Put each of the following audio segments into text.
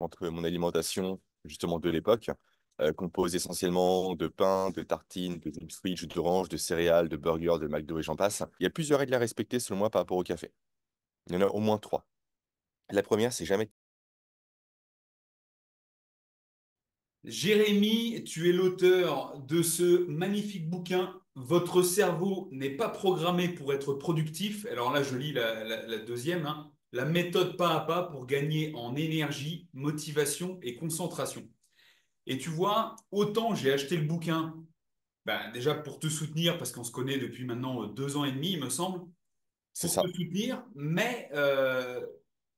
entre mon alimentation, justement, de l'époque, composée essentiellement de pain, de tartines, de jus de fruits, jus d'orange, de céréales, de burgers, de McDo et j'en passe. Il y a plusieurs règles à respecter, selon moi, par rapport au café. Il y en a au moins trois. La première, c'est jamais... Jérémy, tu es l'auteur de ce magnifique bouquin. Votre cerveau n'est pas programmé pour être productif. Alors là, je lis la deuxième, hein. La méthode pas à pas pour gagner en énergie, motivation et concentration. Et tu vois, autant j'ai acheté le bouquin, ben, déjà pour te soutenir, parce qu'on se connaît depuis maintenant 2 ans et demi, il me semble, C'est pour te ça. soutenir, mais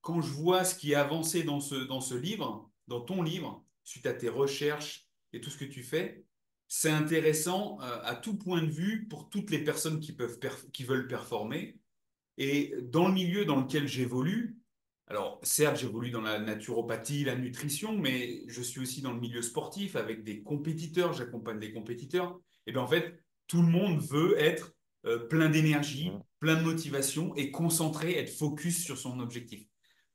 quand je vois ce qui est avancé dans ce livre, dans ton livre, suite à tes recherches et tout ce que tu fais, c'est intéressant à tout point de vue pour toutes les personnes qui veulent performer. Et dans le milieu dans lequel j'évolue, alors certes, j'évolue dans la naturopathie, la nutrition, mais je suis aussi dans le milieu sportif avec des compétiteurs, j'accompagne des compétiteurs. Et bien en fait, tout le monde veut être plein d'énergie, Mhm. plein de motivation et concentré, être focus sur son objectif.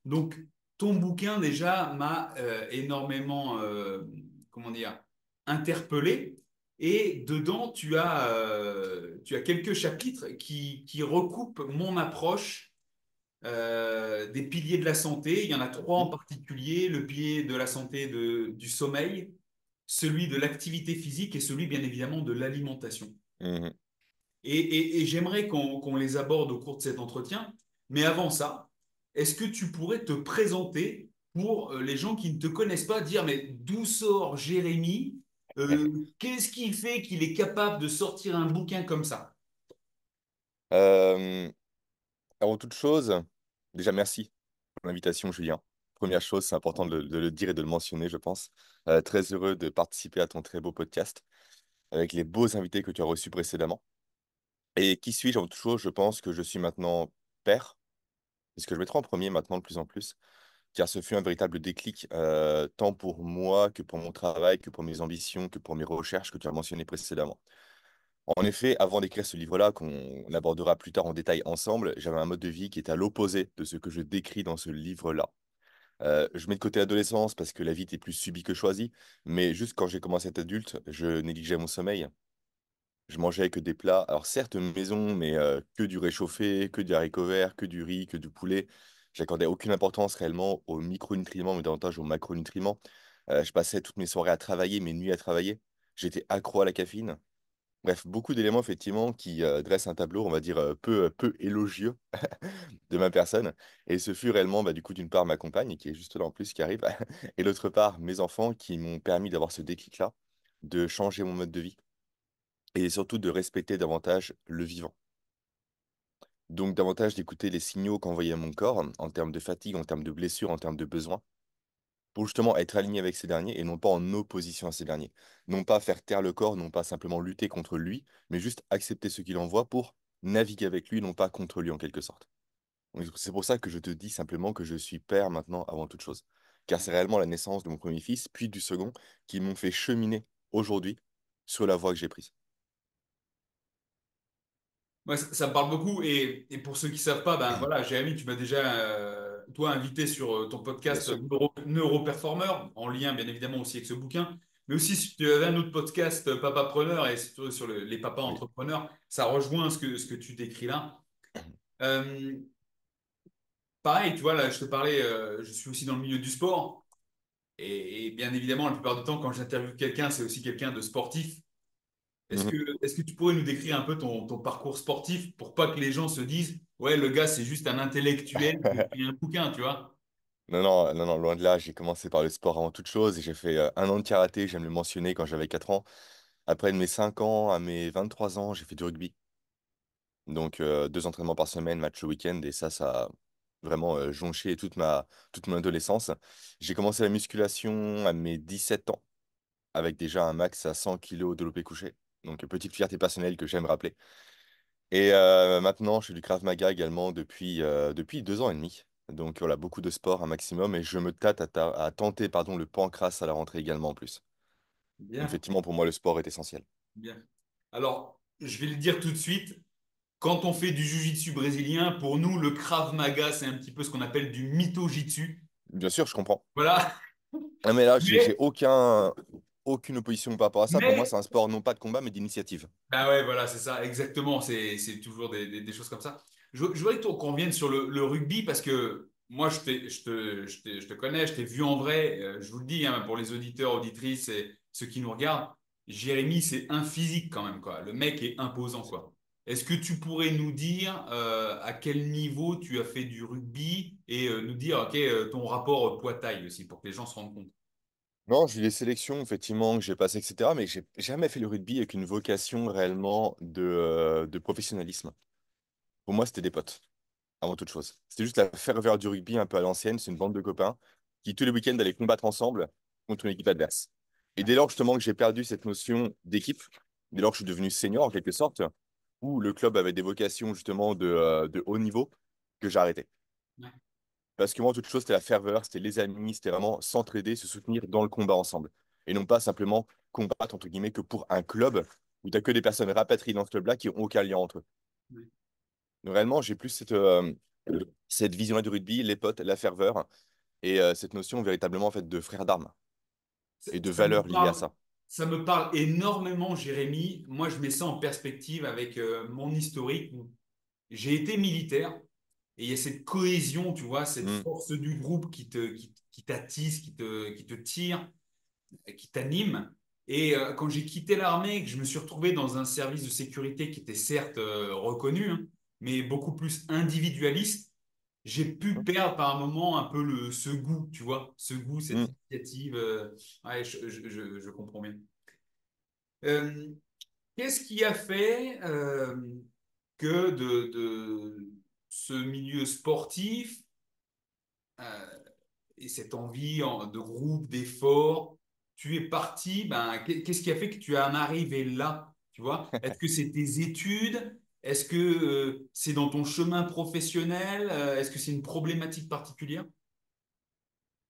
Donc, ton bouquin déjà m'a énormément, comment dire, interpellé. Et dedans, tu as quelques chapitres qui recoupent mon approche des piliers de la santé. Il y en a trois en Mhm. particulier, le pilier de la santé du sommeil, celui de l'activité physique et celui bien évidemment de l'alimentation. Mhm. Et j'aimerais qu'on les aborde au cours de cet entretien. Mais avant ça, est-ce que tu pourrais te présenter pour les gens qui ne te connaissent pas, dire mais d'où sort Jérémy? Qu'est-ce qui fait qu'il est capable de sortir un bouquin comme ça? Euh, Avant toute chose, déjà merci pour l'invitation, Julien. Première chose, c'est important de le dire et de le mentionner, je pense. Très heureux de participer à ton très beau podcast avec les beaux invités que tu as reçus précédemment. Et qui suis-je avant toute chose? Je pense que je suis maintenant père. C'est ce que je mettrai en premier maintenant de plus en plus, car ce fut un véritable déclic, tant pour moi que pour mon travail, que pour mes ambitions, que pour mes recherches que tu as mentionnées précédemment. En effet, avant d'écrire ce livre-là, qu'on abordera plus tard en détail ensemble, j'avais un mode de vie qui était à l'opposé de ce que je décris dans ce livre-là. Je mets de côté l'adolescence parce que la vie était plus subie que choisie, mais juste quand j'ai commencé à être adulte, je négligeais mon sommeil. Je mangeais que des plats, alors certes maison, mais que du réchauffé, que du haricot vert, que du riz, que du poulet. J'accordais aucune importance réellement aux micronutriments, mais davantage aux macronutriments. Je passais toutes mes soirées à travailler, mes nuits à travailler. J'étais accro à la caféine. Bref, beaucoup d'éléments effectivement qui dressent un tableau, on va dire, peu élogieux de ma personne. Et ce fut réellement, bah, du coup, d'une part ma compagne, qui est juste là en plus, qui arrive, et d'autre part mes enfants qui m'ont permis d'avoir ce déclic-là, de changer mon mode de vie et surtout de respecter davantage le vivant. Donc davantage d'écouter les signaux qu'envoyait mon corps en termes de fatigue, en termes de blessures, en termes de besoins, pour justement être aligné avec ces derniers et non pas en opposition à ces derniers. Non pas faire taire le corps, non pas simplement lutter contre lui, mais juste accepter ce qu'il envoie pour naviguer avec lui, non pas contre lui en quelque sorte. Donc, c'est pour ça que je te dis simplement que je suis père maintenant avant toute chose. Car c'est réellement la naissance de mon premier fils, puis du second, qui m'ont fait cheminer aujourd'hui sur la voie que j'ai prise. Moi, ça me parle beaucoup. Et pour ceux qui ne savent pas, ben voilà, Jérémy, tu m'as déjà, toi, invité sur ton Bien podcast sûr. Neuroperformer, en lien bien évidemment aussi avec ce bouquin. Mais aussi, si tu avais un autre podcast, Papapreneur, et sur les papas Oui. entrepreneurs, ça rejoint ce que tu décris là. Euh, Pareil, tu vois, là, je te parlais, je suis aussi dans le milieu du sport. Et bien évidemment, la plupart du temps, quand j'interviewe quelqu'un, c'est aussi quelqu'un de sportif. Mhm. Est-ce que tu pourrais nous décrire un peu ton parcours sportif pour pas que les gens se disent, ouais, le gars, c'est juste un intellectuel qui écrit un bouquin, tu vois? Non, non, non, non, loin de là, j'ai commencé par le sport avant toute chose et j'ai fait 1 an de karaté, j'aime le mentionner, quand j'avais 4 ans. Après de mes 5 ans à mes 23 ans, j'ai fait du rugby. Donc 2 entraînements par semaine, match le week-end et ça a vraiment jonché toute mon adolescence. J'ai commencé la musculation à mes 17 ans avec déjà un max à 100 kilos de développé couché. Donc petite fierté personnelle que j'aime rappeler. Et maintenant, je fais du Krav Maga également depuis 2 ans et demi. Donc voilà, beaucoup de sport, un maximum, et je me tâte à tenter pardon, le pancrace à la rentrée également en plus. Donc Bien, effectivement, pour moi, le sport est essentiel. bien. Alors, je vais le dire tout de suite, quand on fait du jiu-jitsu brésilien, pour nous, le Krav Maga, c'est un petit peu ce qu'on appelle du mytho-jitsu. Bien sûr, je comprends. Voilà. Ah, mais là, j'ai Mais, aucune opposition par rapport à ça. Pour moi, mais c'est un sport non pas de combat, mais d'initiative. bah ouais, voilà, c'est ça, exactement. C'est toujours des choses comme ça. Je voudrais qu'on revienne sur le rugby parce que moi, je te connais, je t'ai vu en vrai. Je vous le dis, hein, pour les auditeurs, auditrices et ceux qui nous regardent, Jérémy, c'est un physique quand même, quoi. Le mec est imposant, quoi. Est-ce que tu pourrais nous dire à quel niveau tu as fait du rugby et nous dire, OK, ton rapport poids-taille aussi pour que les gens se rendent compte? Non, j'ai eu des sélections, effectivement, que j'ai passées, etc. Mais j'ai jamais fait le rugby avec une vocation réellement de professionnalisme. Pour moi, c'était des potes, avant toute chose. C'était juste la ferveur du rugby un peu à l'ancienne. C'est une bande de copains qui, tous les week-ends, allaient combattre ensemble contre une équipe adverse. Et dès lors, justement, que j'ai perdu cette notion d'équipe, dès lors que je suis devenu senior, en quelque sorte, où le club avait des vocations, justement, de haut niveau, que j'ai arrêté. Ouais, Parce que moi, toute chose, c'était la ferveur, c'était les amis, c'était vraiment s'entraider, se soutenir dans le combat ensemble. Et non pas simplement combattre, entre guillemets, que pour un club où tu n'as que des personnes rapatriées dans ce club-là qui n'ont aucun lien entre eux. ouais. Donc, réellement, j'ai plus cette vision-là du rugby, les potes, la ferveur, et cette notion véritablement en fait, de frère d'armes Ça, et de ça me valeurs liées à parle, ça. ça me parle énormément, Jérémy. Moi, je mets ça en perspective avec mon historique. J'ai été militaire et il y a cette cohésion, tu vois, cette Hmm. force du groupe qui t'attise, qui te tire, qui t'anime. Et quand j'ai quitté l'armée, que je me suis retrouvé dans un service de sécurité qui était certes reconnu, hein, mais beaucoup plus individualiste, j'ai pu perdre par un moment un peu ce goût, tu vois, ce goût, cette Hmm. initiative. Ouais, je comprends bien. Euh, Qu'est-ce qui a fait que de ce milieu sportif euh, et cette envie de groupe, d'effort, tu es parti, ben, qu'est-ce qui a fait que tu en es arrivé là, tu vois? Est-ce que c'est tes études? Est-ce que c'est dans ton chemin professionnel? Est-ce que c'est une problématique particulière?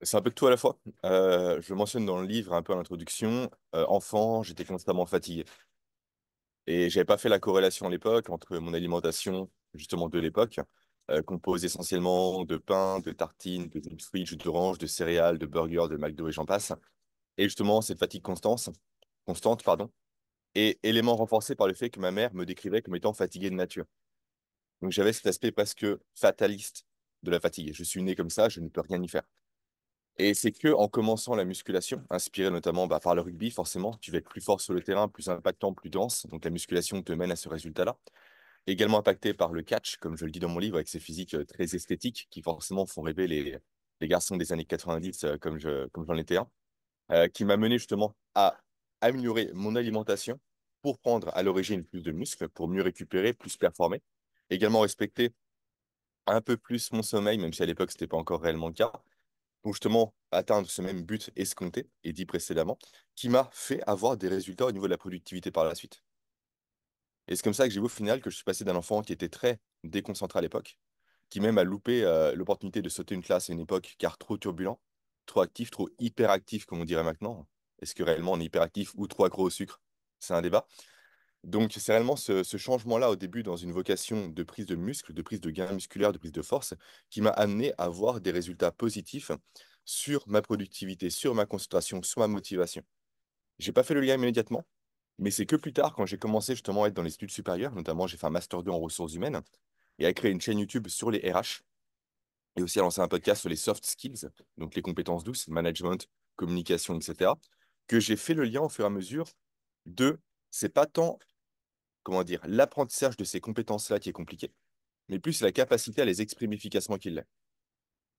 C'est un peu de tout à la fois. Je le mentionne dans le livre, un peu à l'introduction. Enfant, j'étais constamment fatigué. Et j'avais pas fait la corrélation à l'époque entre mon alimentation, justement de l'époque, composée essentiellement de pain, de tartines, de jus de fruits, jus d'orange, de céréales, de burgers, de McDo et j'en passe. Et justement, cette fatigue constante, pardon, et élément renforcé par le fait que ma mère me décrivait comme étant fatigué de nature. Donc j'avais cet aspect presque fataliste de la fatigue. Je suis né comme ça, je ne peux rien y faire. Et c'est que en commençant la musculation, inspiré notamment par le rugby, forcément, tu vas être plus fort sur le terrain, plus impactant, plus dense. Donc la musculation te mène à ce résultat-là. Également impacté par le catch, comme je le dis dans mon livre, avec ses physiques très esthétiques qui forcément font rêver les garçons des années 90 comme j'en étais un, qui m'a mené justement à améliorer mon alimentation pour prendre à l'origine plus de muscles, pour mieux récupérer, plus performer. Également respecter un peu plus mon sommeil, même si à l'époque, ce n'était pas encore réellement le cas, pour justement atteindre ce même but escompté et dit précédemment, qui m'a fait avoir des résultats au niveau de la productivité par la suite. Et c'est comme ça que j'ai vu au final que je suis passé d'un enfant qui était très déconcentré à l'époque, qui même a loupé l'opportunité de sauter une classe à une époque car trop turbulent, trop actif, trop hyperactif comme on dirait maintenant. Est-ce que réellement on est hyperactif ou trop accro au sucre? C'est un débat. Donc c'est réellement ce changement-là au début dans une vocation de prise de muscle, de prise de gain musculaire, de prise de force, qui m'a amené à voir des résultats positifs sur ma productivité, sur ma concentration, sur ma motivation. J'ai pas fait le lien immédiatement, mais c'est que plus tard, quand j'ai commencé justement à être dans les études supérieures, notamment j'ai fait un master 2 en ressources humaines, et à créer une chaîne YouTube sur les RH, et aussi à lancer un podcast sur les soft skills, donc les compétences douces, management, communication, etc., que j'ai fait le lien au fur et à mesure de, c'est pas tant, comment dire, l'apprentissage de ces compétences-là qui est compliqué, mais plus la capacité à les exprimer efficacement qu'il l'est.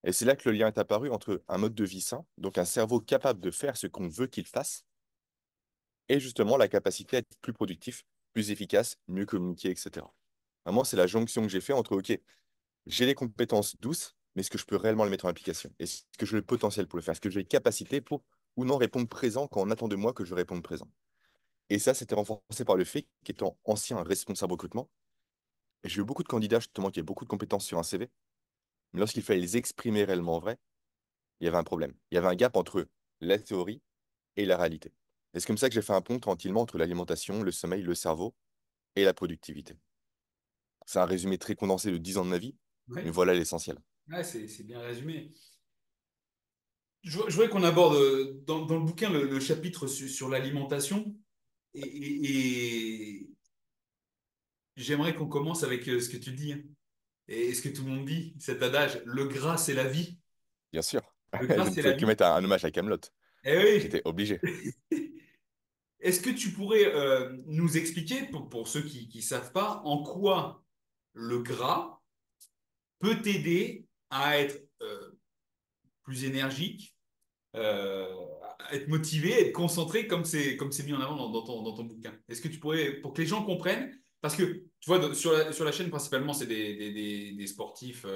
Et c'est là que le lien est apparu entre un mode de vie sain, donc un cerveau capable de faire ce qu'on veut qu'il fasse, et justement la capacité à être plus productif, plus efficace, mieux communiquer, etc. Vraiment, c'est la jonction que j'ai fait entre, OK, j'ai les compétences douces, mais est-ce que je peux réellement les mettre en application? Est-ce que j'ai le potentiel pour le faire? Est-ce que j'ai les capacités pour ou non répondre présent quand on attend de moi que je réponde présent? Et ça, c'était renforcé par le fait qu'étant ancien responsable recrutement, j'ai eu beaucoup de candidats justement qui avaient beaucoup de compétences sur un CV, mais lorsqu'il fallait les exprimer réellement en vrai, il y avait un problème. Il y avait un gap entre la théorie et la réalité. Et c'est comme ça que j'ai fait un pont tranquillement entre l'alimentation, le sommeil, le cerveau et la productivité. C'est un résumé très condensé de 10 ans de ma vie, mais Ouais, voilà l'essentiel. ouais, c'est bien résumé. je voudrais qu'on aborde dans le bouquin le chapitre sur l'alimentation et j'aimerais qu'on commence avec ce que tu dis hein, et ce que tout le monde dit, cet adage, le gras c'est la vie. Bien sûr. Le Je gras ne c'est pouvais la que vie. mettre un hommage à Camelot. Eh J'étais obligé. oui. Est-ce que tu pourrais nous expliquer, pour ceux qui ne savent pas, en quoi le gras peut t'aider à être plus énergique, euh, être motivé, être concentré comme c'est mis en avant dans ton bouquin. Est-ce que tu pourrais, pour que les gens comprennent, parce que tu vois, sur la chaîne principalement, c'est des sportifs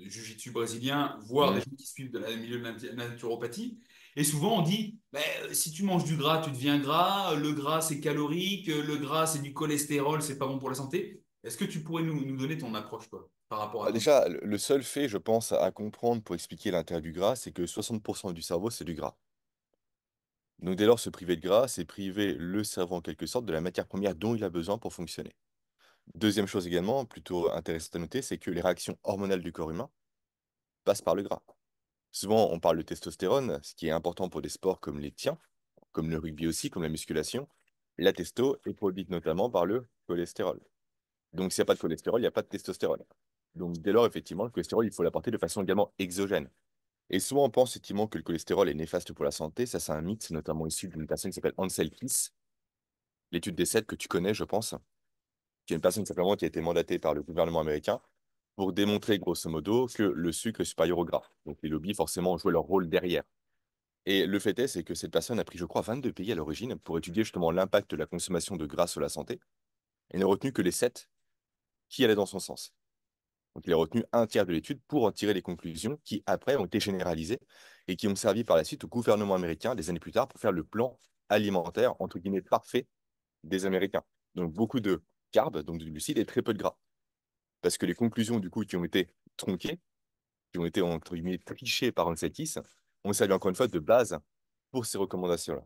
jiu-jitsu brésiliens, voire des Mhm. gens qui suivent le milieu de la naturopathie. Et souvent, on dit, ben, si tu manges du gras, tu deviens gras, le gras, c'est calorique, le gras, c'est du cholestérol, c'est pas bon pour la santé. Est-ce que tu pourrais nous donner ton approche, quoi, par rapport à Bah, ton... déjà, le seul fait, je pense, à comprendre pour expliquer l'intérêt du gras, c'est que 60% du cerveau, c'est du gras. Donc dès lors, se priver de gras, c'est priver le cerveau en quelque sorte de la matière première dont il a besoin pour fonctionner. Deuxième chose également, plutôt intéressante à noter, c'est que les réactions hormonales du corps humain passent par le gras. Souvent, on parle de testostérone, ce qui est important pour des sports comme les tiens, comme le rugby aussi, comme la musculation. La testo est produite notamment par le cholestérol. Donc s'il n'y a pas de cholestérol, il n'y a pas de testostérone. Donc dès lors, effectivement, le cholestérol, il faut l'apporter de façon également exogène. Et souvent, on pense effectivement que le cholestérol est néfaste pour la santé. Ça, c'est un mythe, c'est notamment issu d'une personne qui s'appelle Ansel Keys, l'étude des 7 que tu connais, je pense, qui est une personne simplement qui a été mandatée par le gouvernement américain pour démontrer grosso modo que le sucre est supérieur au gras. Donc les lobbies, forcément, ont joué leur rôle derrière. Et le fait est, c'est que cette personne a pris, je crois, 22 pays à l'origine pour étudier justement l'impact de la consommation de gras sur la santé et n'a retenu que les 7 qui allaient dans son sens. Donc il a retenu un tiers de l'étude pour en tirer des conclusions qui, après, ont été généralisées et qui ont servi par la suite au gouvernement américain des années plus tard pour faire le plan alimentaire, entre guillemets, parfait des Américains. Donc beaucoup de carbs, donc de glucides, et très peu de gras. Parce que les conclusions, du coup, qui ont été tronquées, qui ont été, entre guillemets, trichées par Anselkis, ont servi encore une fois de base pour ces recommandations-là.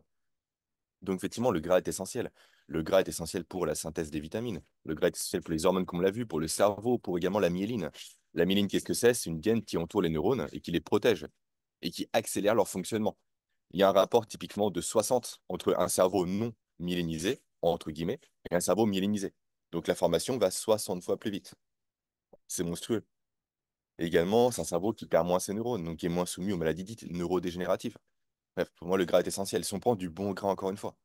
Donc, effectivement, le gras est essentiel. Le gras est essentiel pour la synthèse des vitamines. Le gras est essentiel pour les hormones, comme on l'a vu, pour le cerveau, pour également la myéline. La myéline, qu'est-ce que c'est? C'est une gaine qui entoure les neurones et qui les protège et qui accélère leur fonctionnement. Il y a un rapport typiquement de 60 entre un cerveau non myélinisé, entre guillemets, et un cerveau myélinisé. Donc, la formation va 60 fois plus vite. C'est monstrueux. Et également, c'est un cerveau qui perd moins ses neurones, donc qui est moins soumis aux maladies dites neurodégénératives. Bref, pour moi, le gras est essentiel. Si on prend du bon gras, encore une fois,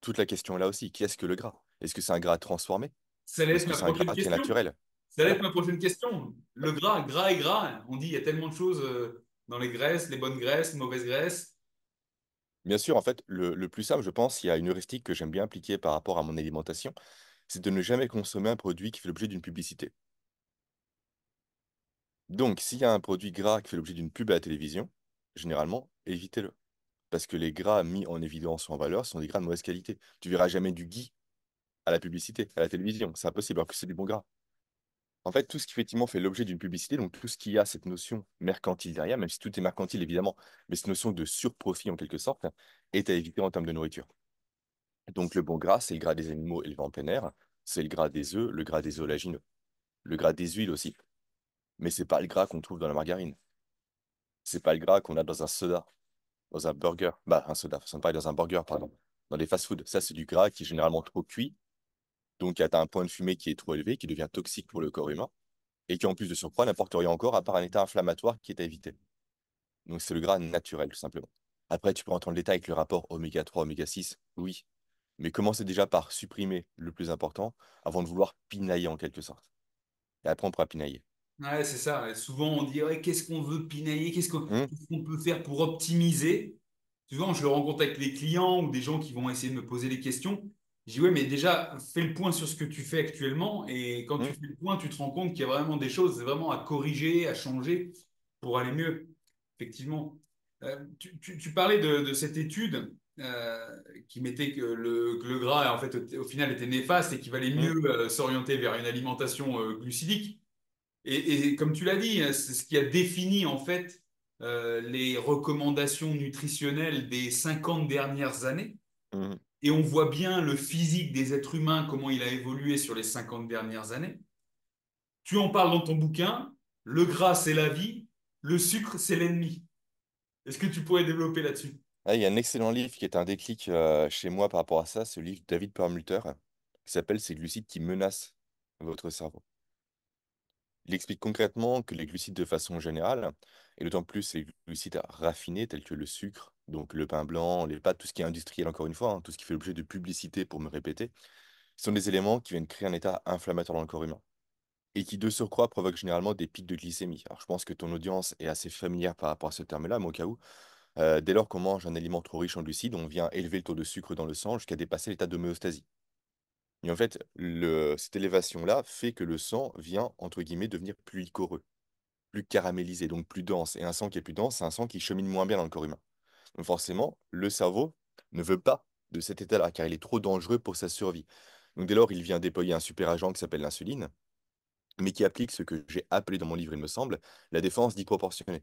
toute la question est là aussi. Qu'est-ce que le gras? Est-ce que c'est un gras transformé Ça allait ou être est-ce que ma c'est un prochaine gras qui est question. naturel? Ça allait être Voilà. ma prochaine question. Le gras, gras et gras. On dit il y a tellement de choses dans les graisses, les bonnes graisses, les mauvaises graisses. Bien sûr, en fait, le plus simple, je pense, il y a une heuristique que j'aime bien appliquer par rapport à mon alimentation, c'est de ne jamais consommer un produit qui fait l'objet d'une publicité. Donc, s'il y a un produit gras qui fait l'objet d'une pub à la télévision, généralement, évitez-le. Parce que les gras mis en évidence ou en valeur sont des gras de mauvaise qualité. Tu verras jamais du ghee à la publicité, à la télévision. C'est impossible, alors que c'est du bon gras. En fait, tout ce qui effectivement fait l'objet d'une publicité, donc tout ce qui a cette notion mercantile derrière, même si tout est mercantile évidemment, mais cette notion de surprofit en quelque sorte, est à éviter en termes de nourriture. Donc le bon gras, c'est le gras des animaux élevés en plein air, c'est le gras des œufs, le gras des oléagineux, le gras des huiles aussi. Mais c'est pas le gras qu'on trouve dans la margarine. C'est pas le gras qu'on a dans un soda, dans un burger. Bah, un soda, façon de parler, dans un burger, pardon. Dans les fast-foods. Ça, c'est du gras qui est généralement trop cuit, donc qui atteint un point de fumée qui est trop élevé, qui devient toxique pour le corps humain, et qui en plus de surcroît n'apporte rien encore à part un état inflammatoire qui est à éviter. Donc c'est le gras naturel, tout simplement. Après, tu peux rentrer en détail avec le rapport oméga 3, oméga 6, oui. Mais commencez déjà par supprimer le plus important avant de vouloir pinailler en quelque sorte. Et après, on pourra pinailler. Ouais, c'est ça. Et souvent, on dit ouais, qu'est-ce qu'on veut pinailler, Hum, qu'est-ce qu'on peut faire pour optimiser. Souvent, je le rencontre avec les clients ou des gens qui vont essayer de me poser des questions. Je dis ouais, mais déjà, fais le point sur ce que tu fais actuellement. Et quand tu hum, fais le point, tu te rends compte qu'il y a vraiment des choses vraiment à corriger, à changer pour aller mieux. Effectivement. Tu parlais de cette étude qui mettait que le gras, en fait, au final, était néfaste et qu'il valait hum, mieux s'orienter vers une alimentation glucidique. Et comme tu l'as dit, hein, c'est ce qui a défini en fait les recommandations nutritionnelles des 50 dernières années. hum. Et on voit bien le physique des êtres humains, comment il a évolué sur les 50 dernières années. Tu en parles dans ton bouquin, le gras c'est la vie, le sucre c'est l'ennemi. Est-ce que tu pourrais développer là-dessus? Ah, il y a un excellent livre qui est un déclic chez moi par rapport à ça, c'est le livre de David Perlmutter, qui s'appelle Ces glucides qui menacent votre cerveau. Il explique concrètement que les glucides de façon générale, et d'autant plus les glucides raffinés tels que le sucre, donc le pain blanc, les pâtes, tout ce qui est industriel encore une fois, hein, tout ce qui fait l'objet de publicité pour me répéter, sont des éléments qui viennent créer un état inflammatoire dans le corps humain et qui de surcroît provoquent généralement des pics de glycémie. Alors je pense que ton audience est assez familière par rapport à ce terme-là, mais au cas où, dès lors qu'on mange un aliment trop riche en glucides, on vient élever le taux de sucre dans le sang jusqu'à dépasser l'état d'homéostasie. Et en fait, cette élévation-là fait que le sang vient, entre guillemets, devenir plus liquoreux, plus caramélisé, donc plus dense. Et un sang qui est plus dense, c'est un sang qui chemine moins bien dans le corps humain. Donc forcément, le cerveau ne veut pas de cet état-là, car il est trop dangereux pour sa survie. Donc dès lors, il vient déployer un super agent qui s'appelle l'insuline, mais qui applique ce que j'ai appelé dans mon livre, il me semble, la défense dite proportionnée.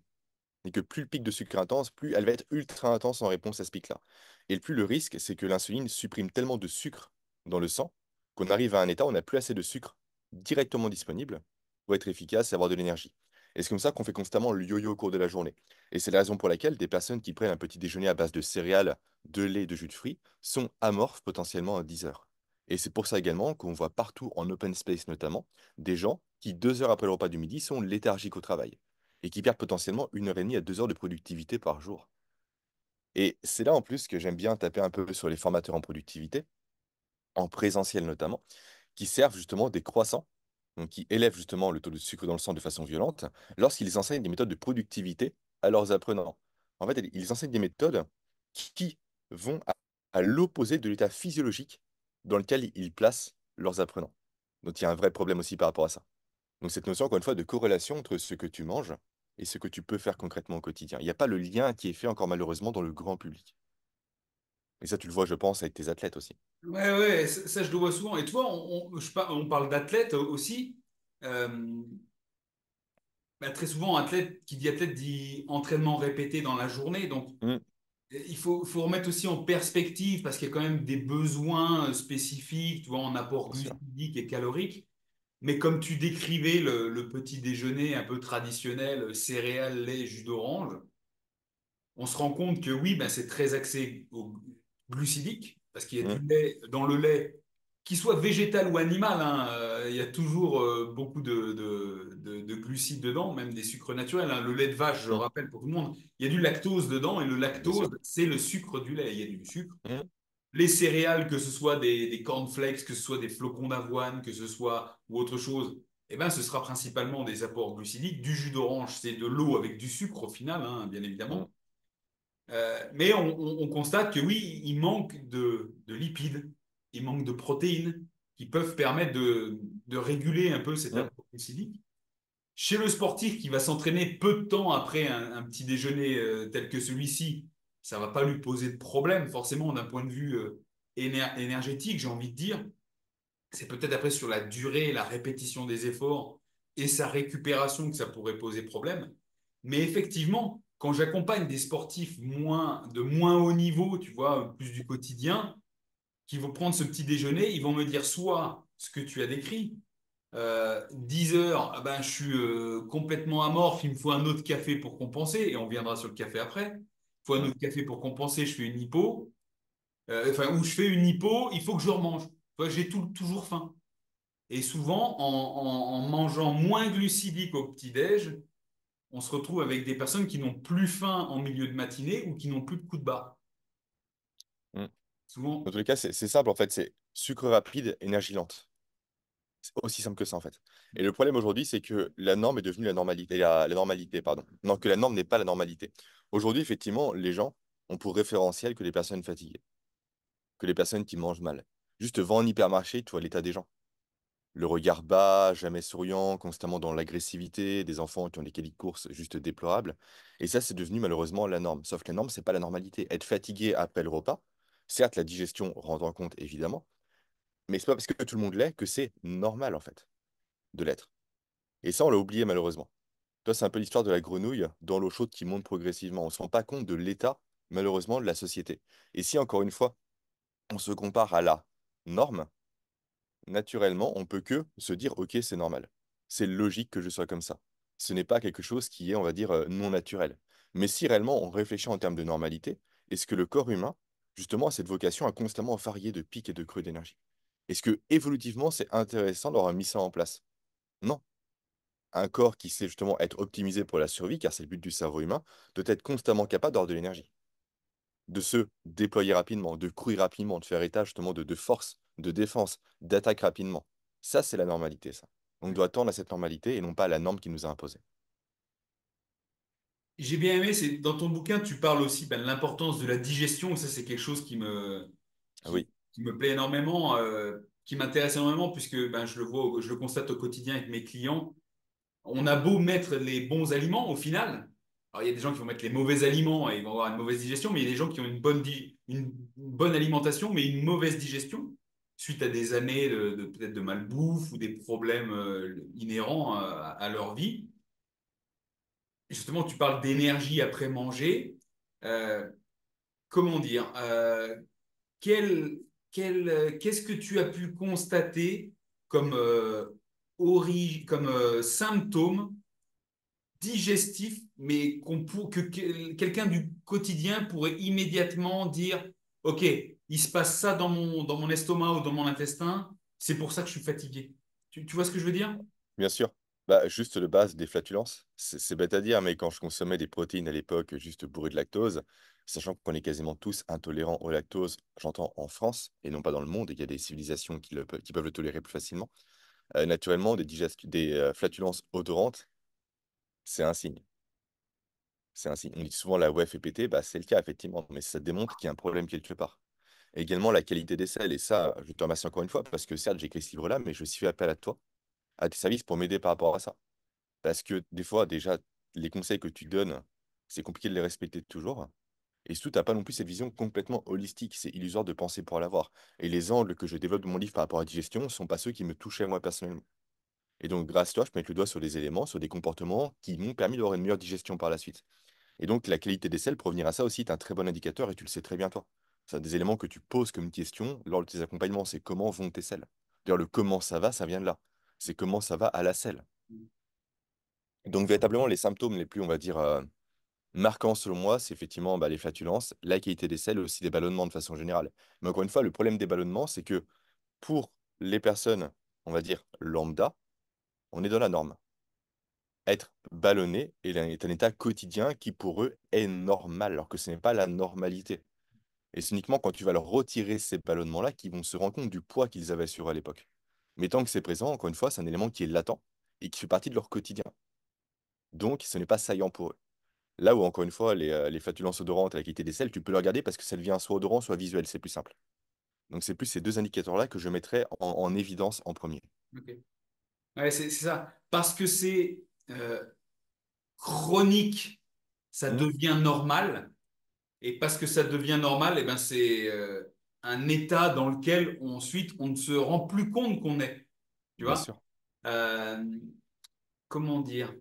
Et que plus le pic de sucre est intense, plus elle va être ultra intense en réponse à ce pic-là. Et le plus le risque, c'est que l'insuline supprime tellement de sucre dans le sang qu'on arrive à un état où on n'a plus assez de sucre directement disponible pour être efficace et avoir de l'énergie. Et c'est comme ça qu'on fait constamment le yo-yo au cours de la journée. Et c'est la raison pour laquelle des personnes qui prennent un petit déjeuner à base de céréales, de lait, de jus de fruits sont amorphes potentiellement à 10 heures. Et c'est pour ça également qu'on voit partout, en open space notamment, des gens qui, 2 heures après le repas du midi, sont léthargiques au travail et qui perdent potentiellement 1 heure et demie à 2 heures de productivité par jour. Et c'est là en plus que j'aime bien taper un peu sur les formateurs en productivité, en présentiel notamment, qui servent justement des croissants, donc qui élèvent justement le taux de sucre dans le sang de façon violente, lorsqu'ils enseignent des méthodes de productivité à leurs apprenants. En fait, ils enseignent des méthodes qui vont à l'opposé de l'état physiologique dans lequel ils placent leurs apprenants. Donc il y a un vrai problème aussi par rapport à ça. Donc cette notion, encore une fois, de corrélation entre ce que tu manges et ce que tu peux faire concrètement au quotidien. Il n'y a pas le lien qui est fait encore malheureusement dans le grand public. Et ça, tu le vois, je pense, avec tes athlètes aussi. Ouais, ouais, ça, je le vois souvent. Et tu vois, on parle d'athlète aussi. Euh, Bah, très souvent, athlète, qui dit athlète dit entraînement répété dans la journée. Donc, Mm, faut remettre aussi en perspective parce qu'il y a quand même des besoins spécifiques, tu vois, en apport bien sûr. glucidique et calorique. Mais comme tu décrivais le petit déjeuner un peu traditionnel, céréales, lait, jus d'orange, on se rend compte que oui, ben, c'est très axé au glucidique, parce qu'il y a du Mm, lait dans le lait, qu'il soit végétal ou animal, hein, il y a toujours beaucoup de glucides dedans, même des sucres naturels, hein. Le lait de vache, je le mm, rappelle pour tout le monde, il y a du lactose dedans, et le bien lactose, sûr. c'est le sucre du lait. Il y a du sucre. Mm, Les céréales, que ce soit des cornflakes, que ce soit des flocons d'avoine, que ce soit ou autre chose, eh ben, ce sera principalement des apports glucidiques. Du jus d'orange, c'est de l'eau avec du sucre au final, hein, bien mm, évidemment. Mais on constate que oui, il manque de lipides, il manque de protéines qui peuvent permettre de réguler un peu cet mm, apport glucidique. Chez le sportif qui va s'entraîner peu de temps après un petit déjeuner tel que celui-ci, ça ne va pas lui poser de problème forcément d'un point de vue énergétique, j'ai envie de dire. C'est peut-être après sur la durée, la répétition des efforts et sa récupération que ça pourrait poser problème. Mais effectivement, quand j'accompagne des sportifs de moins haut niveau, tu vois, plus du quotidien, qui vont prendre ce petit déjeuner, ils vont me dire soit ce que tu as décrit, 10 heures, ah ben, je suis complètement amorphe, il me faut un autre café pour compenser, et on viendra sur le café après. Il faut un mm, autre café pour compenser, je fais une hypo. Enfin, ou je fais une hypo, il faut que je remange. Tu vois, j'ai toujours faim. Et souvent, en mangeant moins glucidique au petit-déj, on se retrouve avec des personnes qui n'ont plus faim en milieu de matinée ou qui n'ont plus de coups de barre. mm. Dans Souvent, tous les cas, c'est simple en fait, c'est sucre rapide, énergie lente. C'est aussi simple que ça en fait. Et le problème aujourd'hui, c'est que la norme est devenue la normalité, la normalité, pardon. Non, que la norme n'est pas la normalité. Aujourd'hui, effectivement, les gens ont pour référentiel que les personnes fatiguées, que les personnes qui mangent mal. Juste va en hypermarché, tu vois l'état des gens. Le regard bas, jamais souriant, constamment dans l'agressivité, des enfants qui ont des qualités de course juste déplorables. Et ça, c'est devenu malheureusement la norme. Sauf que la norme, c'est pas la normalité. Être fatigué après le repas, certes, la digestion rentre en compte, évidemment, mais c'est pas parce que tout le monde l'est que c'est normal, en fait, de l'être. Et ça, on l'a oublié malheureusement. Toi, c'est un peu l'histoire de la grenouille dans l'eau chaude qui monte progressivement. On ne se rend pas compte de l'état, malheureusement, de la société. Et si, encore une fois, on se compare à la norme, naturellement, on peut que se dire, OK, c'est normal. C'est logique que je sois comme ça. Ce n'est pas quelque chose qui est, on va dire, non naturel. Mais si réellement on réfléchit en termes de normalité, est-ce que le corps humain, justement, a cette vocation à constamment varier de pics et de creux d'énergie? Est-ce que évolutivement, c'est intéressant d'avoir mis ça en place? Non. Un corps qui sait justement être optimisé pour la survie, car c'est le but du cerveau humain, doit être constamment capable d'avoir de l'énergie, de se déployer rapidement, de courir rapidement, de faire état justement de force, de défense, d'attaque rapidement. Ça, c'est la normalité, ça. On doit tendre à cette normalité et non pas à la norme qui nous a imposée. J'ai bien aimé, c'est dans ton bouquin, tu parles aussi ben, de l'importance de la digestion. Ça, c'est quelque chose Ah oui, qui me plaît énormément, qui m'intéresse énormément, puisque ben, je le vois, je le constate au quotidien avec mes clients. On a beau mettre les bons aliments au final. Alors, il y a des gens qui vont mettre les mauvais aliments et ils vont avoir une mauvaise digestion, mais il y a des gens qui ont une bonne alimentation, mais une mauvaise digestion, suite à des années peut-être de malbouffe ou des problèmes inhérents à leur vie. Justement, tu parles d'énergie après manger. Euh, comment dire quel, qu'est-ce que tu as pu constater comme, comme symptôme digestif, mais quelqu'un du quotidien pourrait immédiatement dire, OK, il se passe ça dans mon estomac ou dans mon intestin, c'est pour ça que je suis fatigué. Tu vois ce que je veux dire? bien sûr. Bah, juste le base des flatulences, c'est bête à dire, mais quand je consommais des protéines à l'époque juste bourrées de lactose, sachant qu'on est quasiment tous intolérants au lactose, j'entends en France et non pas dans le monde, et il y a des civilisations qui peuvent le tolérer plus facilement, naturellement, des flatulences odorantes, c'est un signe. C'est un signe. On dit souvent la WEF est pétée, bah, c'est le cas effectivement, mais ça démontre qu'il y a un problème quelque part. Également la qualité des sels, et ça, je te remercie encore une fois, parce que certes, j'ai écrit ce livre-là, mais je suis appel à toi, à tes services pour m'aider par rapport à ça. Parce que des fois, déjà, les conseils que tu donnes, c'est compliqué de les respecter toujours. Et surtout, tu n'as pas non plus cette vision complètement holistique. C'est illusoire de penser pour l'avoir. Et les angles que je développe dans mon livre par rapport à la digestion ne sont pas ceux qui me touchaient moi personnellement. Et donc, grâce à toi, je peux mettre le doigt sur des éléments, sur des comportements qui m'ont permis d'avoir une meilleure digestion par la suite. Et donc, la qualité des sels, pour revenir à ça aussi, est un très bon indicateur et tu le sais très bien, toi. C'est des éléments que tu poses comme question lors de tes accompagnements. C'est comment vont tes sels. D'ailleurs, le comment ça va, ça vient de là. C'est comment ça va à la selle. Donc, véritablement, les symptômes les plus, on va dire, marquants selon moi, c'est effectivement bah, les flatulences, la qualité des selles et aussi des ballonnements de façon générale. Mais encore une fois, le problème des ballonnements, c'est que pour les personnes, on va dire, lambda, on est dans la norme. Être ballonné est un état quotidien qui, pour eux, est normal, alors que ce n'est pas la normalité. Et c'est uniquement quand tu vas leur retirer ces ballonnements-là qu'ils vont se rendre compte du poids qu'ils avaient sur eux à l'époque. Mais tant que c'est présent, encore une fois, c'est un élément qui est latent et qui fait partie de leur quotidien. Donc, ce n'est pas saillant pour eux. Là où, encore une fois, les flatulences odorantes et la qualité des sels, tu peux les regarder parce que ça devient soit odorant, soit visuel, c'est plus simple. Donc, c'est plus ces deux indicateurs-là que je mettrais en évidence en premier. Ok. Ouais, c'est ça. Parce que c'est chronique, ça Mhm. devient normal. Et parce que ça devient normal, eh ben c'est un état dans lequel ensuite on ne se rend plus compte qu'on est. Tu Bien vois? sûr. Euh, comment dire?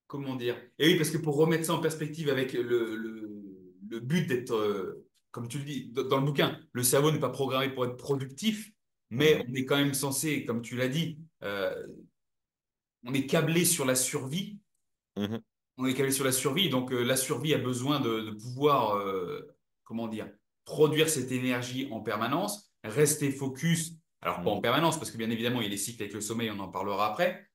Comment dire? Et oui, parce que pour remettre ça en perspective avec le but d'être, comme tu le dis dans le bouquin, le cerveau n'est pas programmé pour être productif, mais Mhm. on est quand même censé, comme tu l'as dit, on est câblé sur la survie. Mhm. On est câblé sur la survie, donc la survie a besoin de pouvoir, comment dire, produire cette énergie en permanence, rester focus, alors pas en Mhm. permanence, parce que bien évidemment, il y a les cycles avec le sommeil, on en parlera après.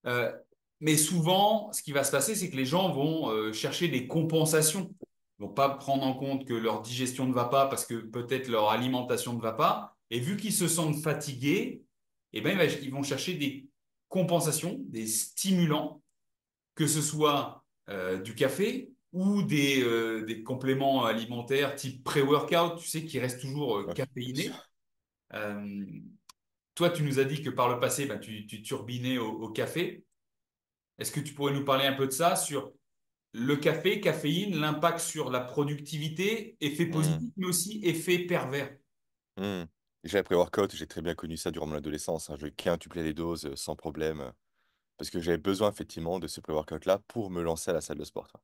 Euh, mais souvent, ce qui va se passer, c'est que les gens vont chercher des compensations. Ils vont pas prendre en compte que leur digestion ne va pas parce que peut-être leur alimentation ne va pas. Et vu qu'ils se sentent fatigués, eh ben, ils vont chercher des compensations, des stimulants que ce soit du café ou des compléments alimentaires type pré-workout, tu sais, qui restent toujours Ouais, bien caféinés. sûr. Euh, toi, tu nous as dit que par le passé, bah, tu turbinais au café. Est-ce que tu pourrais nous parler un peu de ça, sur le café, caféine, l'impact sur la productivité, effet Mhm. positif, mais aussi effet pervers? Mhm. Déjà, après workout, j'ai très bien connu ça durant mon adolescence, hein. Je quintuplais les doses sans problème, parce que j'avais besoin effectivement de ce pré-workout-là pour me lancer à la salle de sport, hein.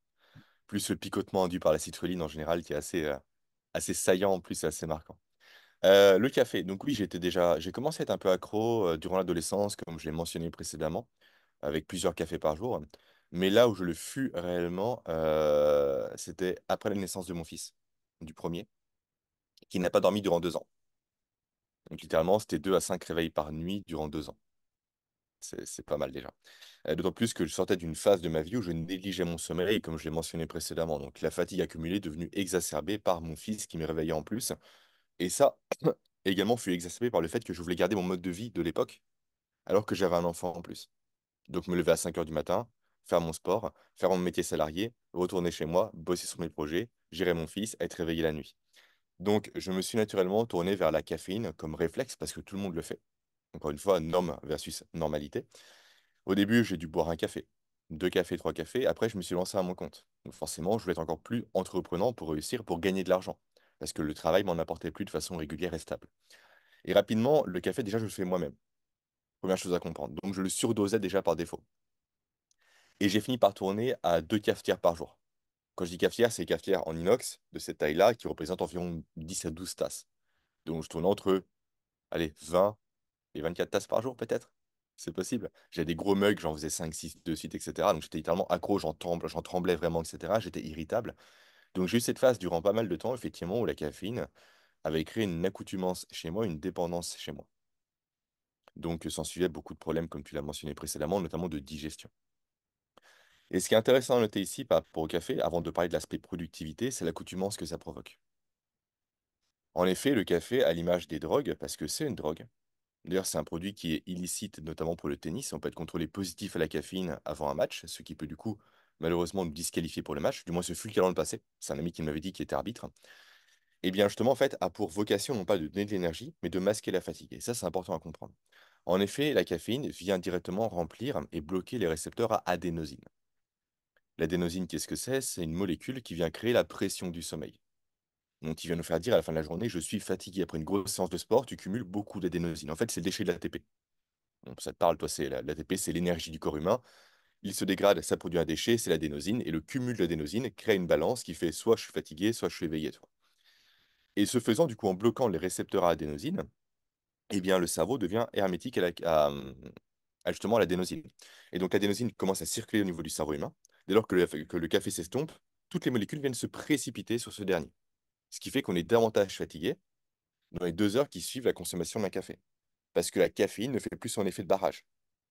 Plus le picotement induit par la citrulline en général qui est assez saillant en plus, c'est assez marquant. Le café, donc oui, j'ai commencé à être un peu accro durant l'adolescence, comme je l'ai mentionné précédemment, avec plusieurs cafés par jour. Mais là où je le fus réellement, c'était après la naissance de mon fils, du premier, qui n'a pas dormi durant 2 ans. Donc littéralement, c'était 2 à 5 réveils par nuit durant 2 ans. C'est pas mal déjà. D'autant plus que je sortais d'une phase de ma vie où je négligeais mon sommeil, comme je l'ai mentionné précédemment. Donc la fatigue accumulée est devenue exacerbée par mon fils qui me réveillait en plus. Et ça également fut exacerbé par le fait que je voulais garder mon mode de vie de l'époque, alors que j'avais un enfant en plus. Donc me lever à 5 heures du matin, faire mon sport, faire mon métier salarié, retourner chez moi, bosser sur mes projets, gérer mon fils, être réveillé la nuit. Donc je me suis naturellement tourné vers la caféine comme réflexe parce que tout le monde le fait. Encore une fois, norme versus normalité. Au début, j'ai dû boire un café, 2 cafés, 3 cafés. Après, je me suis lancé à mon compte. Donc forcément, je voulais être encore plus entreprenant pour réussir, pour gagner de l'argent. Parce que le travail m'en apportait plus de façon régulière et stable. Et rapidement, le café, déjà, je le fais moi-même. Première chose à comprendre. Donc, je le surdosais déjà par défaut. Et j'ai fini par tourner à 2 cafetières par jour. Quand je dis cafetière, c'est cafetière en inox de cette taille-là qui représente environ 10 à 12 tasses. Donc, je tourne entre, allez, 20 et 24 tasses par jour, peut-être. C'est possible. J'ai des gros mugs, j'en faisais 5, 6 de suite, etc. Donc, j'étais littéralement accro, j'en tremblais vraiment, etc. J'étais irritable. Donc, j'ai eu cette phase durant pas mal de temps, effectivement, où la caféine avait créé une accoutumance chez moi, une dépendance chez moi. Donc, s'en suivait beaucoup de problèmes, comme tu l'as mentionné précédemment, notamment de digestion. Et ce qui est intéressant à noter ici par rapport au café, avant de parler de l'aspect productivité, c'est l'accoutumance que ça provoque. En effet, le café, à l'image des drogues, parce que c'est une drogue, d'ailleurs c'est un produit qui est illicite, notamment pour le tennis, on peut être contrôlé positif à la caféine avant un match, ce qui peut du coup malheureusement nous disqualifier pour le match, du moins ce fut le cas dans le passé, c'est un ami qui m'avait dit qu'il était arbitre, et bien justement en fait a pour vocation non pas de donner de l'énergie, mais de masquer la fatigue, et ça c'est important à comprendre. En effet, la caféine vient directement remplir et bloquer les récepteurs à adénosine. L'adénosine, qu'est-ce que c'est? C'est une molécule qui vient créer la pression du sommeil. Donc, qui vient nous faire dire à la fin de la journée, je suis fatigué. Après une grosse séance de sport, tu cumules beaucoup d'adénosine. En fait, c'est le déchet de l'ATP. Donc, ça te parle, toi, c'est l'ATP, c'est l'énergie du corps humain. Il se dégrade, ça produit un déchet, c'est l'adénosine. Et le cumul d'adénosine crée une balance qui fait soit je suis fatigué, soit je suis éveillé. Toi. Et ce faisant, du coup, en bloquant les récepteurs à adénosine, eh bien, le cerveau devient hermétique justement à l'adénosine. Et donc, l'adénosine commence à circuler au niveau du cerveau humain. Dès lors que le café s'estompe, toutes les molécules viennent se précipiter sur ce dernier. Ce qui fait qu'on est davantage fatigué dans les 2 heures qui suivent la consommation d'un café. Parce que la caféine ne fait plus son effet de barrage.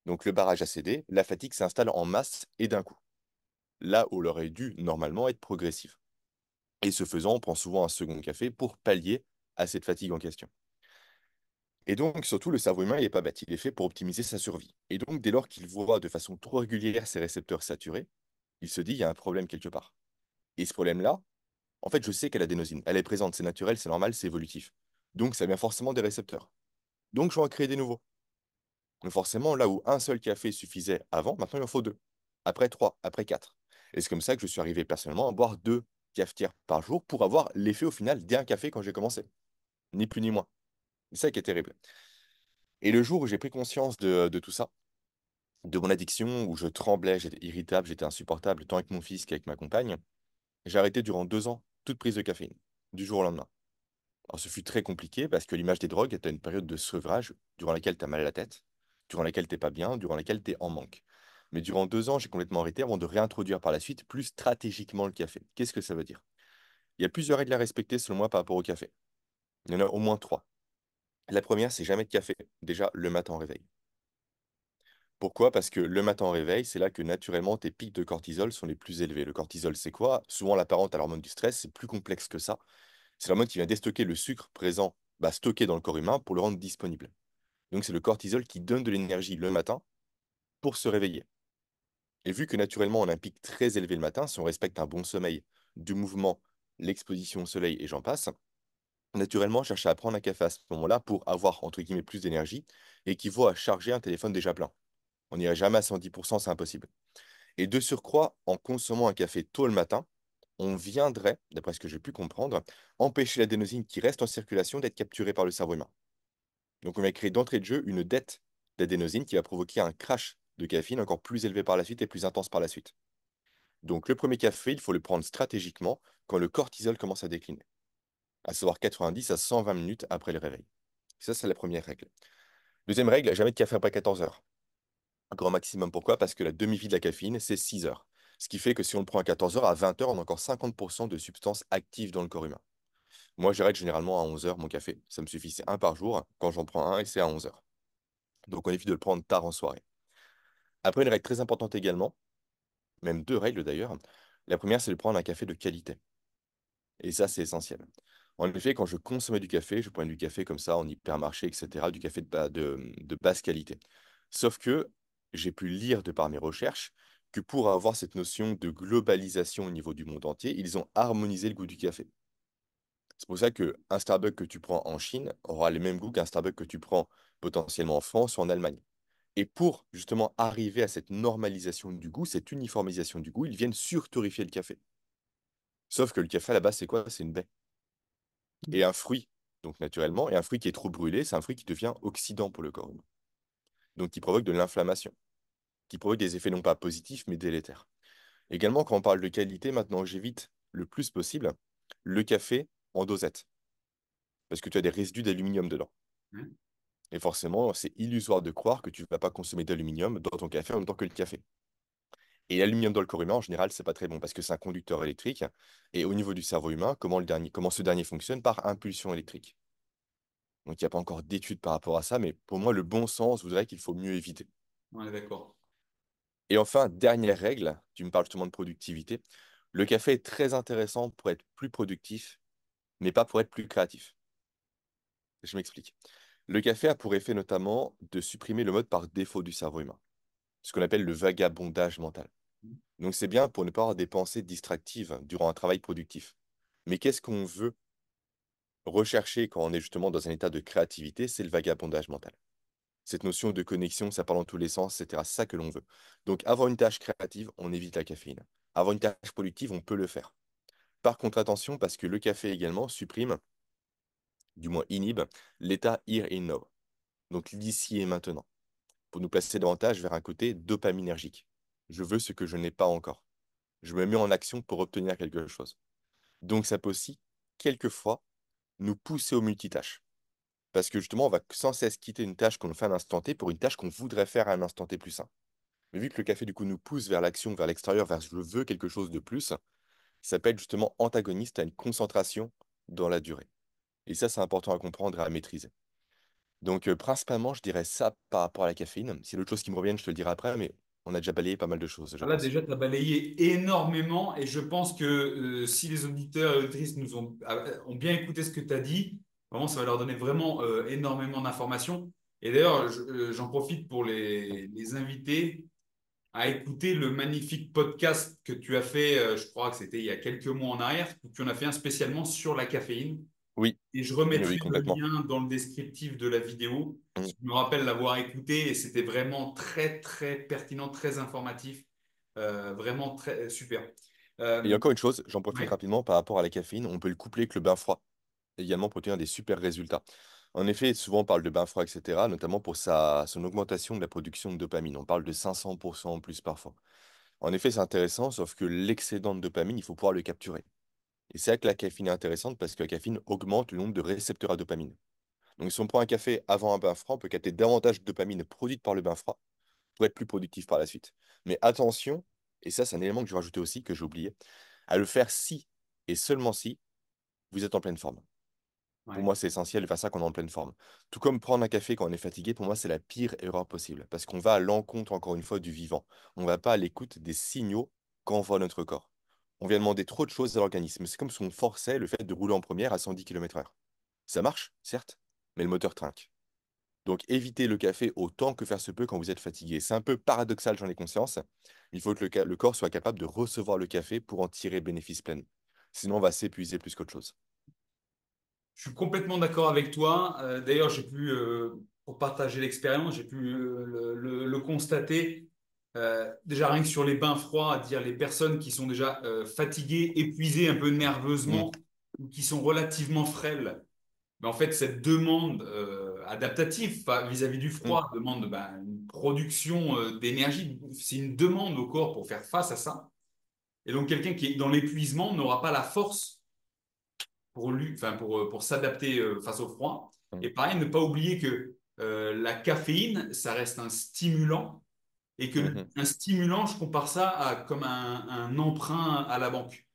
Donc le barrage a cédé, la fatigue s'installe en masse et d'un coup. Là où elle aurait dû normalement être progressive. Et ce faisant, on prend souvent un second café pour pallier à cette fatigue en question. Et donc, surtout, le cerveau humain n'est pas bête, il est fait pour optimiser sa survie. Et donc, dès lors qu'il voit de façon trop régulière ses récepteurs saturés, il se dit, il y a un problème quelque part. Et ce problème-là, en fait, je sais qu'elle a adénosine. Elle est présente, c'est naturel, c'est normal, c'est évolutif. Donc, ça vient forcément des récepteurs. Donc, je vais en créer des nouveaux. Donc, forcément, là où un seul café suffisait avant, maintenant, il en faut deux. Après trois, après quatre. Et c'est comme ça que je suis arrivé personnellement à boire 2 cafetières par jour pour avoir l'effet au final d'un café quand j'ai commencé. Ni plus ni moins. C'est ça qui est terrible. Et le jour où j'ai pris conscience de tout ça, de mon addiction, où je tremblais, j'étais irritable, j'étais insupportable, tant avec mon fils qu'avec ma compagne, j'ai arrêté durant 2 ans toute prise de caféine, du jour au lendemain. Alors, ce fut très compliqué parce que l'image des drogues est une période de sevrage durant laquelle tu as mal à la tête, durant laquelle tu n'es pas bien, durant laquelle tu es en manque. Mais durant 2 ans, j'ai complètement arrêté avant de réintroduire par la suite plus stratégiquement le café. Qu'est-ce que ça veut dire? Il y a plusieurs règles à respecter selon moi par rapport au café. Il y en a au moins trois. La première, c'est jamais de café, déjà le matin au réveil. Pourquoi? Parce que le matin au réveil, c'est là que naturellement tes pics de cortisol sont les plus élevés. Le cortisol, c'est quoi? Souvent l'apparente à l'hormone du stress, c'est plus complexe que ça. C'est l'hormone qui vient déstocker le sucre présent, stocké dans le corps humain pour le rendre disponible. Donc c'est le cortisol qui donne de l'énergie le matin pour se réveiller. Et vu que naturellement on a un pic très élevé le matin, si on respecte un bon sommeil, du mouvement, l'exposition au soleil et j'en passe, naturellement chercher à prendre un café à ce moment-là pour avoir entre guillemets plus d'énergie équivaut à charger un téléphone déjà plein. On n'irait jamais à 110%, c'est impossible. Et de surcroît, en consommant un café tôt le matin, on viendrait, d'après ce que j'ai pu comprendre, empêcher l'adénosine qui reste en circulation d'être capturée par le cerveau humain. Donc on va créer d'entrée de jeu une dette d'adénosine qui va provoquer un crash de caféine encore plus élevé par la suite et plus intense par la suite. Donc le premier café, il faut le prendre stratégiquement quand le cortisol commence à décliner, à savoir 90 à 120 minutes après le réveil. Ça, c'est la première règle. Deuxième règle, jamais de café après 14 heures. Grand maximum, pourquoi? Parce que la demi-vie de la caféine, c'est 6 heures. Ce qui fait que si on le prend à 14 heures, à 20 heures, on a encore 50% de substances actives dans le corps humain. Moi, j'arrête généralement à 11 heures mon café. Ça me suffit, c'est un par jour. Quand j'en prends un, et c'est à 11 heures. Donc, on évite de le prendre tard en soirée. Après, une règle très importante également, même deux règles d'ailleurs. La première, c'est de prendre un café de qualité. Et ça, c'est essentiel. En effet, quand je consommais du café, je prenais du café comme ça en hypermarché, etc., du café de basse qualité. Sauf que j'ai pu lire de par mes recherches que pour avoir cette notion de globalisation au niveau du monde entier, ils ont harmonisé le goût du café. C'est pour ça qu'un Starbucks que tu prends en Chine aura le même goût qu'un Starbucks que tu prends potentiellement en France ou en Allemagne. Et pour justement arriver à cette normalisation du goût, cette uniformisation du goût, ils viennent surtorréfier le café. Sauf que le café à la base, c'est quoi? C'est une baie. Et un fruit, donc naturellement, et un fruit qui est trop brûlé, c'est un fruit qui devient oxydant pour le corps humain. Donc qui provoque de l'inflammation, qui provoque des effets non pas positifs, mais délétères. Également, quand on parle de qualité, maintenant, j'évite le plus possible le café en dosette, parce que tu as des résidus d'aluminium dedans. Hein. Et forcément, c'est illusoire de croire que tu ne vas pas consommer d'aluminium dans ton café en même temps que le café. Et l'aluminium dans le corps humain, en général, c'est pas très bon parce que c'est un conducteur électrique. Et au niveau du cerveau humain, comment ce dernier fonctionne? Par impulsion électrique. Donc, il n'y a pas encore d'études par rapport à ça, mais pour moi, le bon sens voudrait qu'il faut mieux éviter. On est d'accord. Et enfin, dernière règle, tu me parles justement de productivité. Le café est très intéressant pour être plus productif, mais pas pour être plus créatif. Je m'explique. Le café a pour effet notamment de supprimer le mode par défaut du cerveau humain, ce qu'on appelle le vagabondage mental. Donc c'est bien pour ne pas avoir des pensées distractives durant un travail productif. Mais qu'est-ce qu'on veut rechercher quand on est justement dans un état de créativité? C'est le vagabondage mental. Cette notion de connexion, ça parle dans tous les sens, etc. C'est ça que l'on veut. Donc, avoir une tâche créative, on évite la caféine. Avoir une tâche productive, on peut le faire. Par contre, attention, parce que le café également supprime, du moins inhibe, l'état here and now. Donc, l'ici et maintenant. Pour nous placer davantage vers un côté dopaminergique. Je veux ce que je n'ai pas encore. Je me mets en action pour obtenir quelque chose. Donc, ça peut aussi, quelquefois, nous pousser au multitâche. Parce que justement, on va sans cesse quitter une tâche qu'on fait à un instant T pour une tâche qu'on voudrait faire à un instant T plus sain. Mais vu que le café, du coup, nous pousse vers l'action, vers l'extérieur, vers je veux quelque chose de plus, ça peut être justement antagoniste à une concentration dans la durée. Et ça, c'est important à comprendre et à maîtriser. Donc, principalement, je dirais ça par rapport à la caféine. Si y a d'autres choses qui me reviennent, je te le dirai après, mais on a déjà balayé pas mal de choses, je Là, pense. déjà, tu as balayé énormément et je pense que si les auditeurs et auditrices ont bien écouté ce que tu as dit, vraiment, ça va leur donner vraiment énormément d'informations. Et d'ailleurs, j'en profite pour les inviter à écouter le magnifique podcast que tu as fait, je crois que c'était il y a quelques mois en arrière, où tu en as fait un spécialement sur la caféine. Oui, Et je oui, remettrai oui, le complètement. lien dans le descriptif de la vidéo. Mm. Je me rappelle l'avoir écouté et c'était vraiment très, très pertinent, très informatif. Vraiment très super. Et Euh, encore une chose, j'en profite ouais. rapidement par rapport à la caféine, on peut le coupler avec le bain froid, également pour obtenir des super résultats. En effet, souvent on parle de bain froid, etc., notamment pour son augmentation de la production de dopamine. On parle de 500% en plus parfois. En effet, c'est intéressant, sauf que l'excédent de dopamine, il faut pouvoir le capturer. Et c'est là que la caféine est intéressante parce que la caféine augmente le nombre de récepteurs à dopamine. Donc si on prend un café avant un bain froid, on peut capter davantage de dopamine produite par le bain froid pour être plus productif par la suite. Mais attention, et ça c'est un élément que je vais rajouter aussi, que j'ai oublié, à le faire si et seulement si vous êtes en pleine forme. Pour Ouais. moi, c'est essentiel de faire ça quand on est en pleine forme. Tout comme prendre un café quand on est fatigué, pour moi, c'est la pire erreur possible. Parce qu'on va à l'encontre, encore une fois, du vivant. On ne va pas à l'écoute des signaux qu'envoie notre corps. On vient demander trop de choses à l'organisme. C'est comme si on forçait le fait de rouler en première à 110 km/h. Ça marche, certes, mais le moteur trinque. Donc évitez le café autant que faire se peut quand vous êtes fatigué. C'est un peu paradoxal, j'en ai conscience. Il faut que le corps soit capable de recevoir le café pour en tirer bénéfice plein. Sinon, on va s'épuiser plus qu'autre chose. Je suis complètement d'accord avec toi. D'ailleurs, pour partager l'expérience, j'ai pu le constater. Déjà, rien que sur les bains froids, à dire les personnes qui sont déjà fatiguées, épuisées un peu Mm, nerveusement, ou qui sont relativement frêles. Mais en fait, cette demande adaptative vis-à-vis du mm, froid demande une production d'énergie. C'est une demande au corps pour faire face à ça. Et donc, quelqu'un qui est dans l'épuisement n'aura pas la force pour s'adapter face au froid. mm. Et pareil, ne pas oublier que la caféine, ça reste un stimulant Et que Mhm. un stimulant, je compare ça à comme un emprunt à la banque.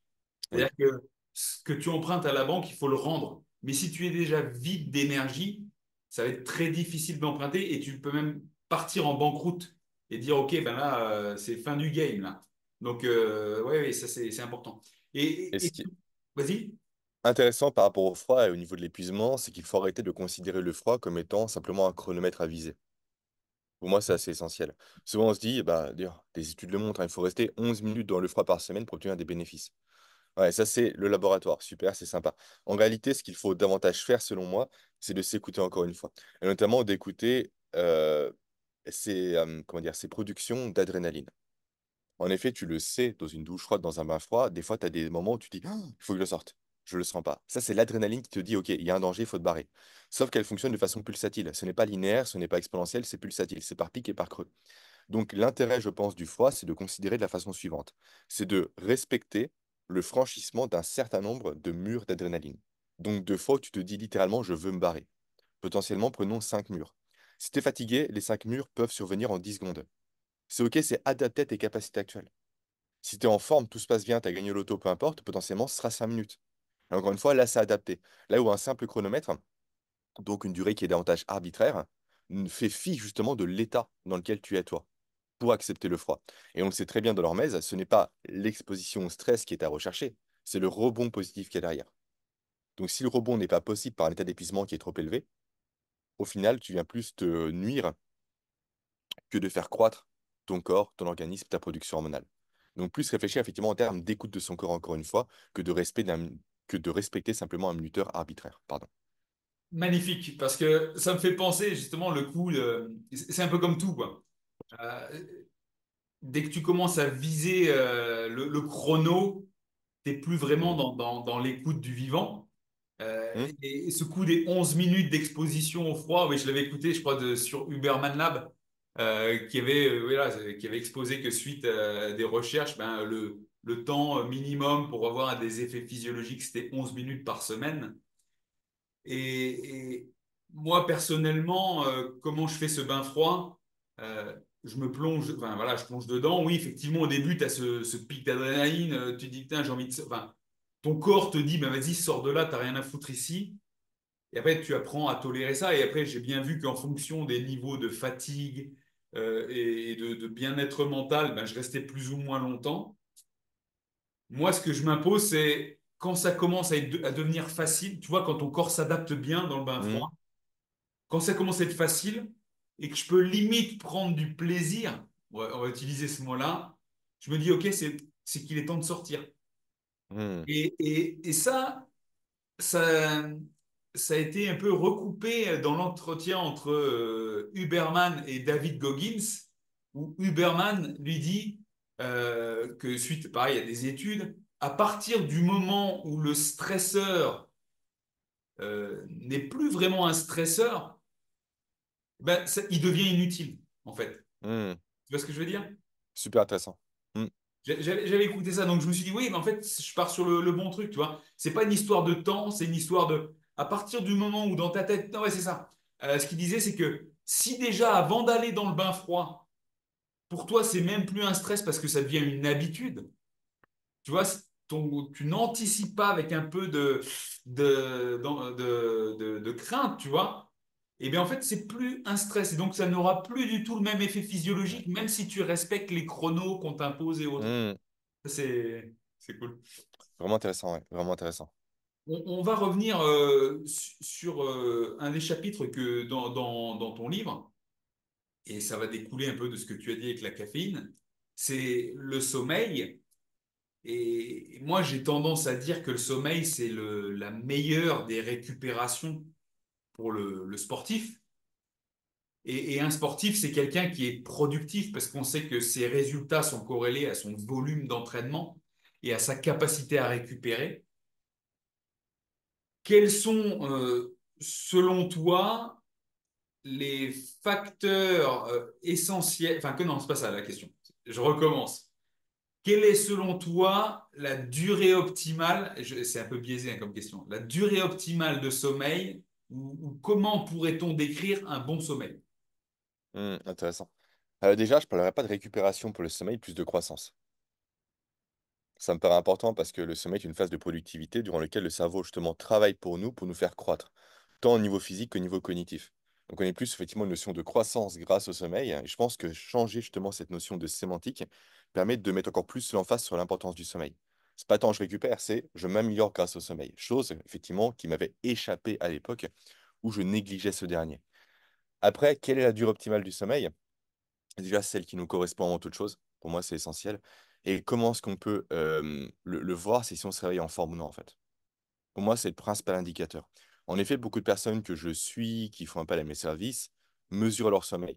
Oui. C'est-à-dire que ce que tu empruntes à la banque, il faut le rendre. Mais si tu es déjà vide d'énergie, ça va être très difficile d'emprunter et tu peux même partir en banqueroute et dire, OK, ben là, c'est fin du game, là. Donc, ouais, ouais, ça, c'est important. Et ce qui est Vas-y. intéressant par rapport au froid et au niveau de l'épuisement, c'est qu'il faut arrêter de considérer le froid comme étant simplement un chronomètre à viser. Pour moi, c'est assez essentiel. Souvent, on se dit, bah, d'ailleurs, des études le montrent, hein, il faut rester 11 minutes dans le froid par semaine pour obtenir des bénéfices. Ouais, ça, c'est le laboratoire. Super, c'est sympa. En réalité, ce qu'il faut davantage faire, selon moi, c'est de s'écouter encore une fois. Et notamment d'écouter comment dire, ces productions d'adrénaline. En effet, tu le sais, dans une douche froide, dans un bain froid, des fois, tu as des moments où tu te dis, ah, il faut que je sorte. Je le sens pas. Ça, c'est l'adrénaline qui te dit, OK, il y a un danger, il faut te barrer. Sauf qu'elle fonctionne de façon pulsatile. Ce n'est pas linéaire, ce n'est pas exponentiel, c'est pulsatile. C'est par pic et par creux. Donc, l'intérêt, je pense, du froid, c'est de considérer de la façon suivante. C'est de respecter le franchissement d'un certain nombre de murs d'adrénaline. Donc, deux fois, où tu te dis littéralement, je veux me barrer. Potentiellement, prenons 5 murs. Si tu es fatigué, les 5 murs peuvent survenir en 10 secondes. C'est OK, c'est adapté à tes capacités actuelles. Si tu es en forme, tout se passe bien, tu as gagné l'auto, peu importe, potentiellement, ce sera 5 minutes. Et encore une fois, là, c'est adapté. Là où un simple chronomètre, donc une durée qui est davantage arbitraire, fait fi justement de l'état dans lequel tu es toi, pour accepter le froid. Et on le sait très bien dans l'hormèse, ce n'est pas l'exposition au stress qui est à rechercher, c'est le rebond positif qui est derrière. Donc si le rebond n'est pas possible par un état d'épuisement qui est trop élevé, au final, tu viens plus te nuire que de faire croître ton corps, ton organisme, ta production hormonale. Donc plus réfléchir effectivement en termes d'écoute de son corps encore une fois, que de respecter simplement un minuteur arbitraire. Pardon. Magnifique, parce que ça me fait penser justement le coup, c'est un peu comme tout, quoi. Euh, Dès que tu commences à viser le chrono, tu n'es plus vraiment Mm. dans l'écoute du vivant. Mm. Et ce coup des 11 minutes d'exposition au froid, oui, je l'avais écouté, je crois, sur Uberman Lab, voilà, qui avait exposé que suite à des recherches, ben, le temps minimum pour avoir des effets physiologiques, c'était 11 minutes par semaine. Et moi, personnellement, comment je fais ce bain froid? Je me plonge, enfin voilà, je plonge dedans. Oui, effectivement, au début, tu as ce pic d'adrénaline, tu te dis, putain, j'ai envie de. Enfin, ton corps te dit, ben vas-y, sors de là, t'as rien à foutre ici. Et après, tu apprends à tolérer ça. Et après, j'ai bien vu qu'en fonction des niveaux de fatigue et de bien-être mental, ben, je restais plus ou moins longtemps. Moi, ce que je m'impose, c'est quand ça commence à devenir facile, tu vois, quand ton corps s'adapte bien dans le bain Mm. froid, quand ça commence à être facile et que je peux limite prendre du plaisir, ouais, on va utiliser ce mot-là, je me dis, OK, c'est qu'il est temps de sortir. Mm. Et ça, ça a été un peu recoupé dans l'entretien entre Huberman et David Goggins, où Huberman lui dit que suite, pareil, à des études, à partir du moment où le stresseur n'est plus vraiment un stresseur, ben, il devient inutile, en fait. Mm. Tu vois ce que je veux dire? Super intéressant. Mm. J'avais écouté ça, donc je me suis dit, oui, mais en fait, je pars sur le bon truc, tu vois. C'est pas une histoire de temps, c'est une histoire de. À partir du moment où dans ta tête. Non, ouais, c'est ça. Ce qu'il disait, c'est que si déjà, avant d'aller dans le bain froid, pour toi, c'est même plus un stress parce que ça devient une habitude, tu vois, tu n'anticipes pas avec un peu de crainte, tu vois. Et bien, en fait, c'est plus un stress. Et donc, ça n'aura plus du tout le même effet Ouais. physiologique, même si tu respectes les chronos qu'on t'impose et autres. Mm. C'est cool. Vraiment intéressant, ouais. Vraiment intéressant. On va revenir sur un des chapitres que dans ton livre, et ça va découler un peu de ce que tu as dit avec la caféine, c'est le sommeil. Et moi, j'ai tendance à dire que le sommeil, c'est la meilleure des récupérations pour le sportif. Et un sportif, c'est quelqu'un qui est productif parce qu'on sait que ses résultats sont corrélés à son volume d'entraînement et à sa capacité à récupérer. Quels sont, selon toi, les facteurs essentiels, enfin que non, c'est pas ça la question. Je recommence. Quelle est selon toi la durée optimale, c'est un peu biaisé hein, comme question, la durée optimale de sommeil ou comment pourrait-on décrire un bon sommeil? Intéressant. Déjà, je ne parlerai pas de récupération pour le sommeil, plus de croissance. Ça me paraît important parce que le sommeil est une phase de productivité durant laquelle le cerveau justement travaille pour nous faire croître, tant au niveau physique qu'au niveau cognitif. Donc on est plus effectivement une notion de croissance grâce au sommeil. Et je pense que changer justement cette notion de sémantique permet de mettre encore plus l'emphase sur l'importance du sommeil. C'est pas tant je récupère, c'est je m'améliore grâce au sommeil. Chose effectivement qui m'avait échappé à l'époque où je négligeais ce dernier. Après, quelle est la durée optimale du sommeil? Déjà, celle qui nous correspond avant toute chose. Pour moi, c'est essentiel. Et comment est-ce qu'on peut le voir, c'est si on se réveille en forme ou non, en fait. Pour moi, c'est le principal indicateur. En effet, beaucoup de personnes que je suis, qui font appel à mes services, mesurent leur sommeil.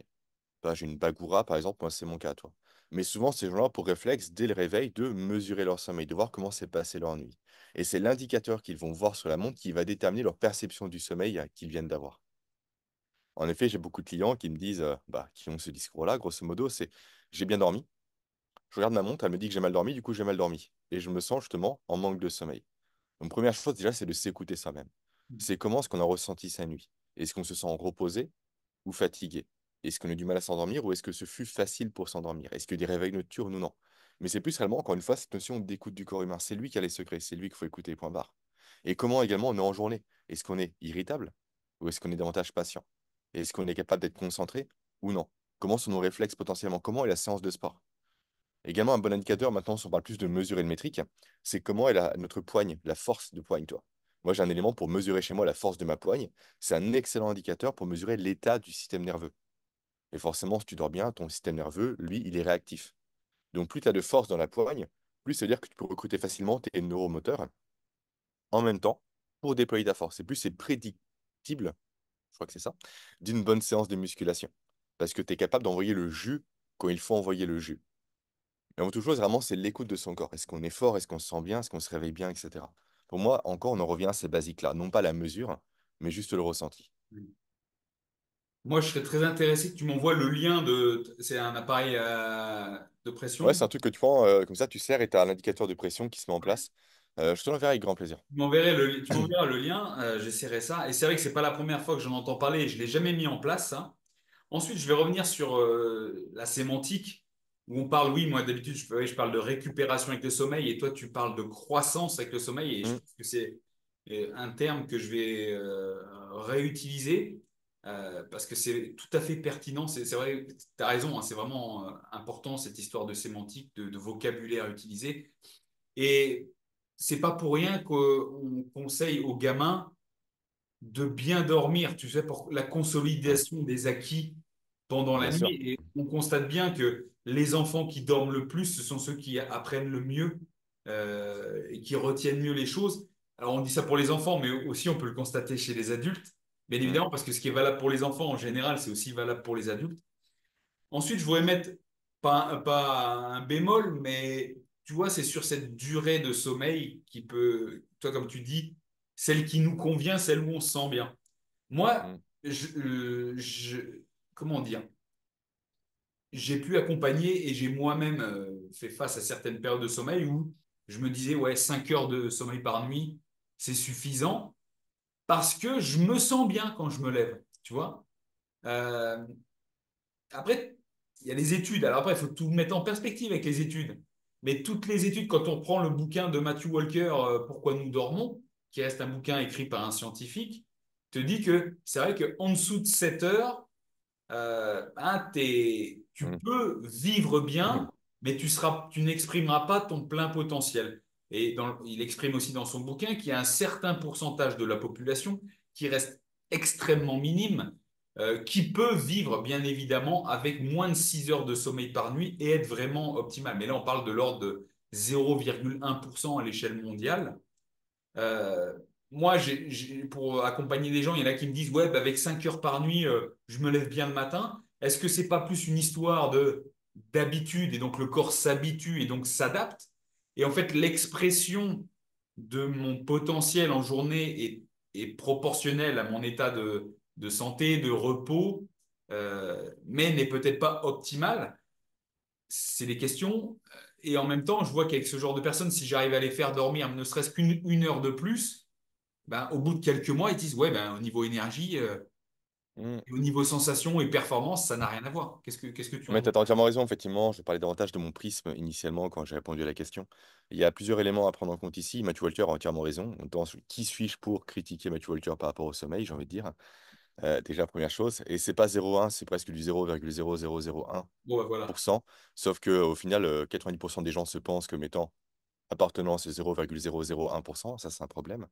Bah, j'ai une Bagoura, par exemple, moi, c'est mon cas, toi. Mais souvent, ces gens-là ont pour réflexe, dès le réveil, de mesurer leur sommeil, de voir comment s'est passée leur nuit. Et c'est l'indicateur qu'ils vont voir sur la montre qui va déterminer leur perception du sommeil qu'ils viennent d'avoir. En effet, j'ai beaucoup de clients qui me disent, bah, qui ont ce discours-là, grosso modo, c'est j'ai bien dormi. Je regarde ma montre, elle me dit que j'ai mal dormi, du coup j'ai mal dormi. Et je me sens justement en manque de sommeil. Donc première chose déjà, c'est de s'écouter soi-même. C'est comment est-ce qu'on a ressenti sa nuit? Est-ce qu'on se sent reposé ou fatigué? Est-ce qu'on a du mal à s'endormir ou est-ce que ce fut facile pour s'endormir? Est-ce que des réveils nocturnes ou non? Mais c'est plus réellement, encore une fois, cette notion d'écoute du corps humain. C'est lui qui a les secrets, c'est lui qu'il faut écouter, point barre. Et comment également on est en journée? Est-ce qu'on est irritable ou est-ce qu'on est davantage patient? Est-ce qu'on est capable d'être concentré ou non? Comment sont nos réflexes potentiellement? Comment est la séance de sport? Également, un bon indicateur, maintenant, si on parle plus de mesure et de métrique, c'est comment est notre poigne, la force de poigne, toi. Moi, j'ai un élément pour mesurer chez moi la force de ma poigne. C'est un excellent indicateur pour mesurer l'état du système nerveux. Et forcément, si tu dors bien, ton système nerveux, lui, il est réactif. Donc, plus tu as de force dans la poigne, plus ça veut dire que tu peux recruter facilement tes neuromoteurs en même temps pour déployer ta force. Et plus c'est prédictible, je crois que c'est ça, d'une bonne séance de musculation. Parce que tu es capable d'envoyer le jus quand il faut envoyer le jus. Mais avant toute chose, vraiment, c'est l'écoute de son corps. Est-ce qu'on est fort? Est-ce qu'on se sent bien? Est-ce qu'on se réveille bien? Etc. Pour moi, encore, on en revient à ces basiques-là. Non pas la mesure, mais juste le ressenti. Moi, je serais très intéressé que tu m'envoies le lien de. C'est un appareil de Ouais, pression. c'est un truc que tu prends comme ça, tu serres et tu as un indicateur de pression qui se met en place. Je te l'enverrai avec grand plaisir. Tu m'enverras le lien, j'essaierai ça. Et c'est vrai que c'est pas la première fois que j'en entends parler et je ne l'ai jamais mis en place, ça. Ensuite, je vais revenir sur la sémantique, où on parle, oui, moi d'habitude, oui, je parle de récupération avec le sommeil, et toi, tu parles de croissance avec le sommeil, et je Mm, pense que c'est un terme que je vais réutiliser, parce que c'est tout à fait pertinent. C'est vrai, tu as raison, hein, c'est vraiment important, cette histoire de sémantique, de vocabulaire utilisé. Et c'est pas pour rien qu'on conseille aux gamins de bien dormir, tu sais, pour la mm, consolidation des acquis pendant la bien sûr. nuit. Et on constate bien que les enfants qui dorment le plus, ce sont ceux qui apprennent le mieux et qui retiennent mieux les choses. Alors on dit ça pour les enfants, mais aussi on peut le constater chez les adultes, bien Mm, évidemment, parce que ce qui est valable pour les enfants en général, c'est aussi valable pour les adultes. Ensuite, je voudrais mettre pas un bémol, mais tu vois, c'est sur cette durée de sommeil qui peut, toi, comme tu dis, celle qui nous convient, celle où on se sent bien. Moi, mm, comment dire, j'ai pu accompagner et j'ai moi-même fait face à certaines périodes de sommeil où je me disais, ouais, 5 heures de sommeil par nuit, c'est suffisant parce que je me sens bien quand je me lève, tu vois. Euh, Après, il y a les études. Alors après, il faut tout mettre en perspective avec les études. Mais toutes les études, quand on prend le bouquin de Matthew Walker, Pourquoi nous dormons, qui reste un bouquin écrit par un scientifique, te dit que c'est vrai qu'en dessous de 7 heures, hein, tu mm, peux vivre mm, bien, mais tu n'exprimeras pas ton plein potentiel. Et il exprime aussi dans son bouquin qu'il y a un certain pourcentage de la population qui reste extrêmement minime, qui peut vivre bien évidemment avec moins de 6 heures de sommeil par nuit et être vraiment optimal. Mais là, on parle de l'ordre de 0,1% à l'échelle mondiale. Euh, Moi, pour accompagner des gens, il y en a qui me disent, ouais, bah, avec 5 heures par nuit, je me lève bien le matin. Est-ce que c'est pas plus une histoire de d'habitude et donc le corps s'habitue et donc s'adapte? Et en fait, l'expression de mon potentiel en journée est proportionnelle à mon état de santé, de repos, mais n'est peut-être pas optimale. C'est des questions. Et en même temps, je vois qu'avec ce genre de personnes, si j'arrive à les faire dormir ne serait-ce qu'une heure de plus, ben, au bout de quelques mois, ils disent, ouais, ben, au niveau énergie, Et au niveau sensation et performance, ça n'a rien à voir. Qu'est-ce que tu en Mais tu dis? as entièrement raison, effectivement. Je parlais davantage de mon prisme initialement quand j'ai répondu à la question. Il y a plusieurs éléments à prendre en compte ici. Matthew Walker a entièrement raison. Qui suis-je pour critiquer Matthew Walker par rapport au sommeil, j'ai envie de dire. Déjà, première chose. Et c'est pas 0,1, c'est presque du 0,0001%. Bon, bah, voilà. Sauf qu'au final, 90% des gens se pensent comme étant appartenant à ce 0,001%. Ça, c'est un problème.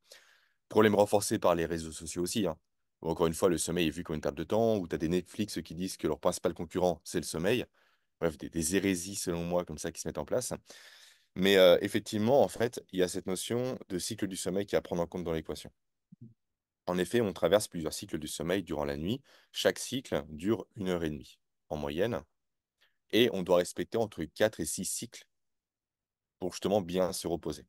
Problème renforcé par les réseaux sociaux aussi, hein. Où encore une fois, le sommeil est vu comme une perte de temps, où tu as des Netflix qui disent que leur principal concurrent, c'est le sommeil. Bref, des hérésies, selon moi, comme ça, qui se mettent en place. Mais effectivement, en fait, il y a cette notion de cycle du sommeil qui est à prendre en compte dans l'équation. En effet, on traverse plusieurs cycles du sommeil durant la nuit. Chaque cycle dure 1 heure et demie en moyenne. Et on doit respecter entre 4 et 6 cycles pour justement bien se reposer.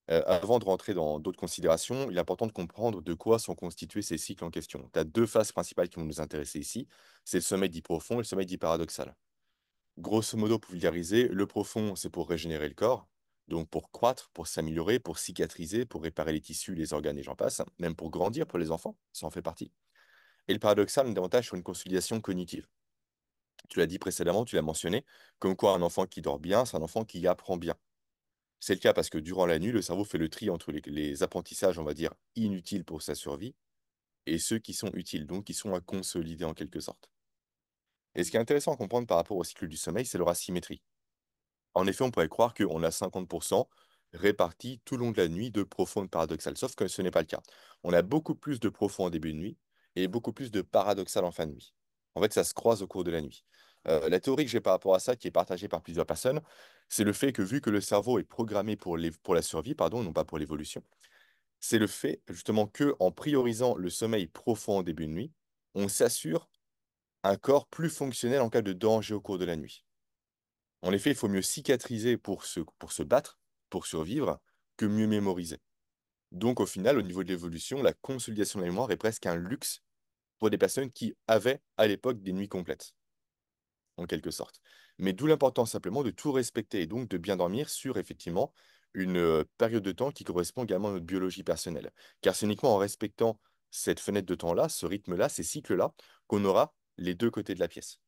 Avant de rentrer dans d'autres considérations, il est important de comprendre de quoi sont constitués ces cycles en question. Tu as deux phases principales qui vont nous intéresser ici. C'est le sommeil dit profond et le sommeil dit paradoxal. Grosso modo, pour vulgariser, le profond, c'est pour régénérer le corps, donc pour croître, pour s'améliorer, pour cicatriser, pour réparer les tissus, les organes et j'en passe, même pour grandir pour les enfants, ça en fait partie. Et le paradoxal, on est davantage sur une consolidation cognitive. Tu l'as dit précédemment, tu l'as mentionné, comme quoi un enfant qui dort bien, c'est un enfant qui apprend bien. C'est le cas parce que durant la nuit, le cerveau fait le tri entre les apprentissages, on va dire, inutiles pour sa survie et ceux qui sont utiles, donc qui sont à consolider en quelque sorte. Et ce qui est intéressant à comprendre par rapport au cycle du sommeil, c'est leur asymétrie. En effet, on pourrait croire qu'on a 50% répartis tout le long de la nuit de profond et de paradoxal, sauf que ce n'est pas le cas. On a beaucoup plus de profond en début de nuit et beaucoup plus de paradoxal en fin de nuit. En fait, ça se croise au cours de la nuit. La théorie que j'ai par rapport à ça, qui est partagée par plusieurs personnes, c'est le fait que vu que le cerveau est programmé pour la survie, pardon, non pas pour l'évolution, c'est le fait justement que en priorisant le sommeil profond en début de nuit, on s'assure un corps plus fonctionnel en cas de danger au cours de la nuit. En effet, il faut mieux cicatriser pour se battre, pour survivre, que mieux mémoriser. Donc, au final, au niveau de l'évolution, la consolidation de la mémoire est presque un luxe pour des personnes qui avaient à l'époque des nuits complètes, en quelque sorte. Mais d'où l'importance simplement de tout respecter et donc de bien dormir sur effectivement une période de temps qui correspond également à notre biologie personnelle. Car c'est uniquement en respectant cette fenêtre de temps-là, ce rythme-là, ces cycles-là, qu'on aura les deux côtés de la pièce.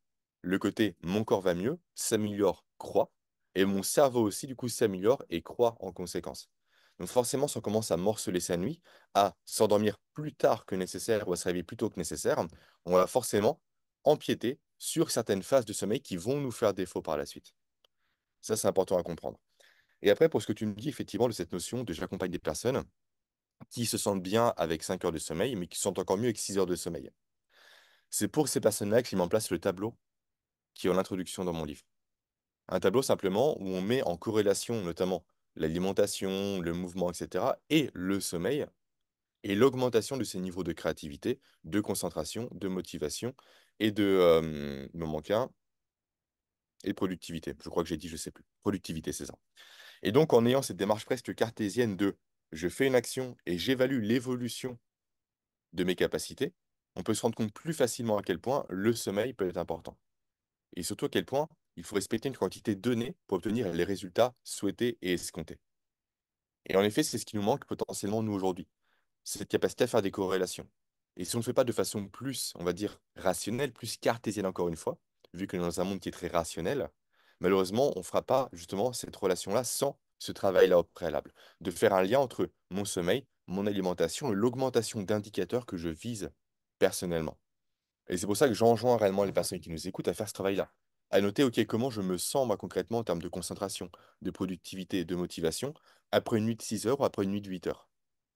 Le côté mon corps va mieux, s'améliore, croît, et mon cerveau aussi, du coup, s'améliore et croît en conséquence. Donc forcément, si on commence à morceler sa nuit, à s'endormir plus tard que nécessaire ou à se réveiller plus tôt que nécessaire, on va forcément empiéter sur certaines phases de sommeil qui vont nous faire défaut par la suite. Ça, c'est important à comprendre. Et après, pour ce que tu me dis, effectivement, de cette notion de j'accompagne des personnes qui se sentent bien avec 5 heures de sommeil, mais qui sont encore mieux avec 6 heures de sommeil. C'est pour ces personnes-là que j'ai mis en place le tableau qui est en introduction dans mon livre. Un tableau simplement où on met en corrélation notamment l'alimentation, le mouvement, etc., et le sommeil, et l'augmentation de ces niveaux de créativité, de concentration, de motivation et il m'en manque un, et de productivité. Je crois que j'ai dit, je sais plus. Productivité, c'est ça. Et donc, en ayant cette démarche presque cartésienne de je fais une action et j'évalue l'évolution de mes capacités, on peut se rendre compte plus facilement à quel point le sommeil peut être important. Et surtout à quel point il faut respecter une quantité donnée pour obtenir les résultats souhaités et escomptés. Et en effet, c'est ce qui nous manque potentiellement, nous, aujourd'hui. C'est cette capacité à faire des corrélations. Et si on ne le fait pas de façon plus, on va dire, rationnelle, plus cartésienne encore une fois, vu que dans un monde qui est très rationnel, malheureusement, on ne fera pas justement cette relation-là sans ce travail-là au préalable. De faire un lien entre mon sommeil, mon alimentation et l'augmentation d'indicateurs que je vise personnellement. Et c'est pour ça que j'enjoins réellement les personnes qui nous écoutent à faire ce travail-là. À noter, OK, comment je me sens, moi, concrètement, en termes de concentration, de productivité, de motivation, après une nuit de 6 heures ou après une nuit de 8 heures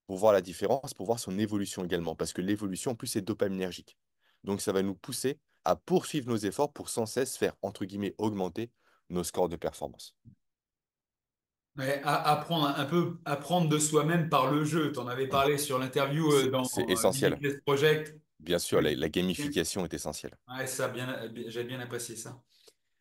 pour voir la différence, pour voir son évolution également, parce que l'évolution, en plus, est dopaminergique. Donc, ça va nous pousser à poursuivre nos efforts pour sans cesse faire, entre guillemets, augmenter nos scores de performance. Ouais, apprendre un peu, apprendre de soi-même par le jeu. Tu en avais parlé sur l'interview dans C'est essentiel. Limitless Project. Bien sûr, la gamification est essentielle. Ouais, ça, j'ai bien apprécié ça.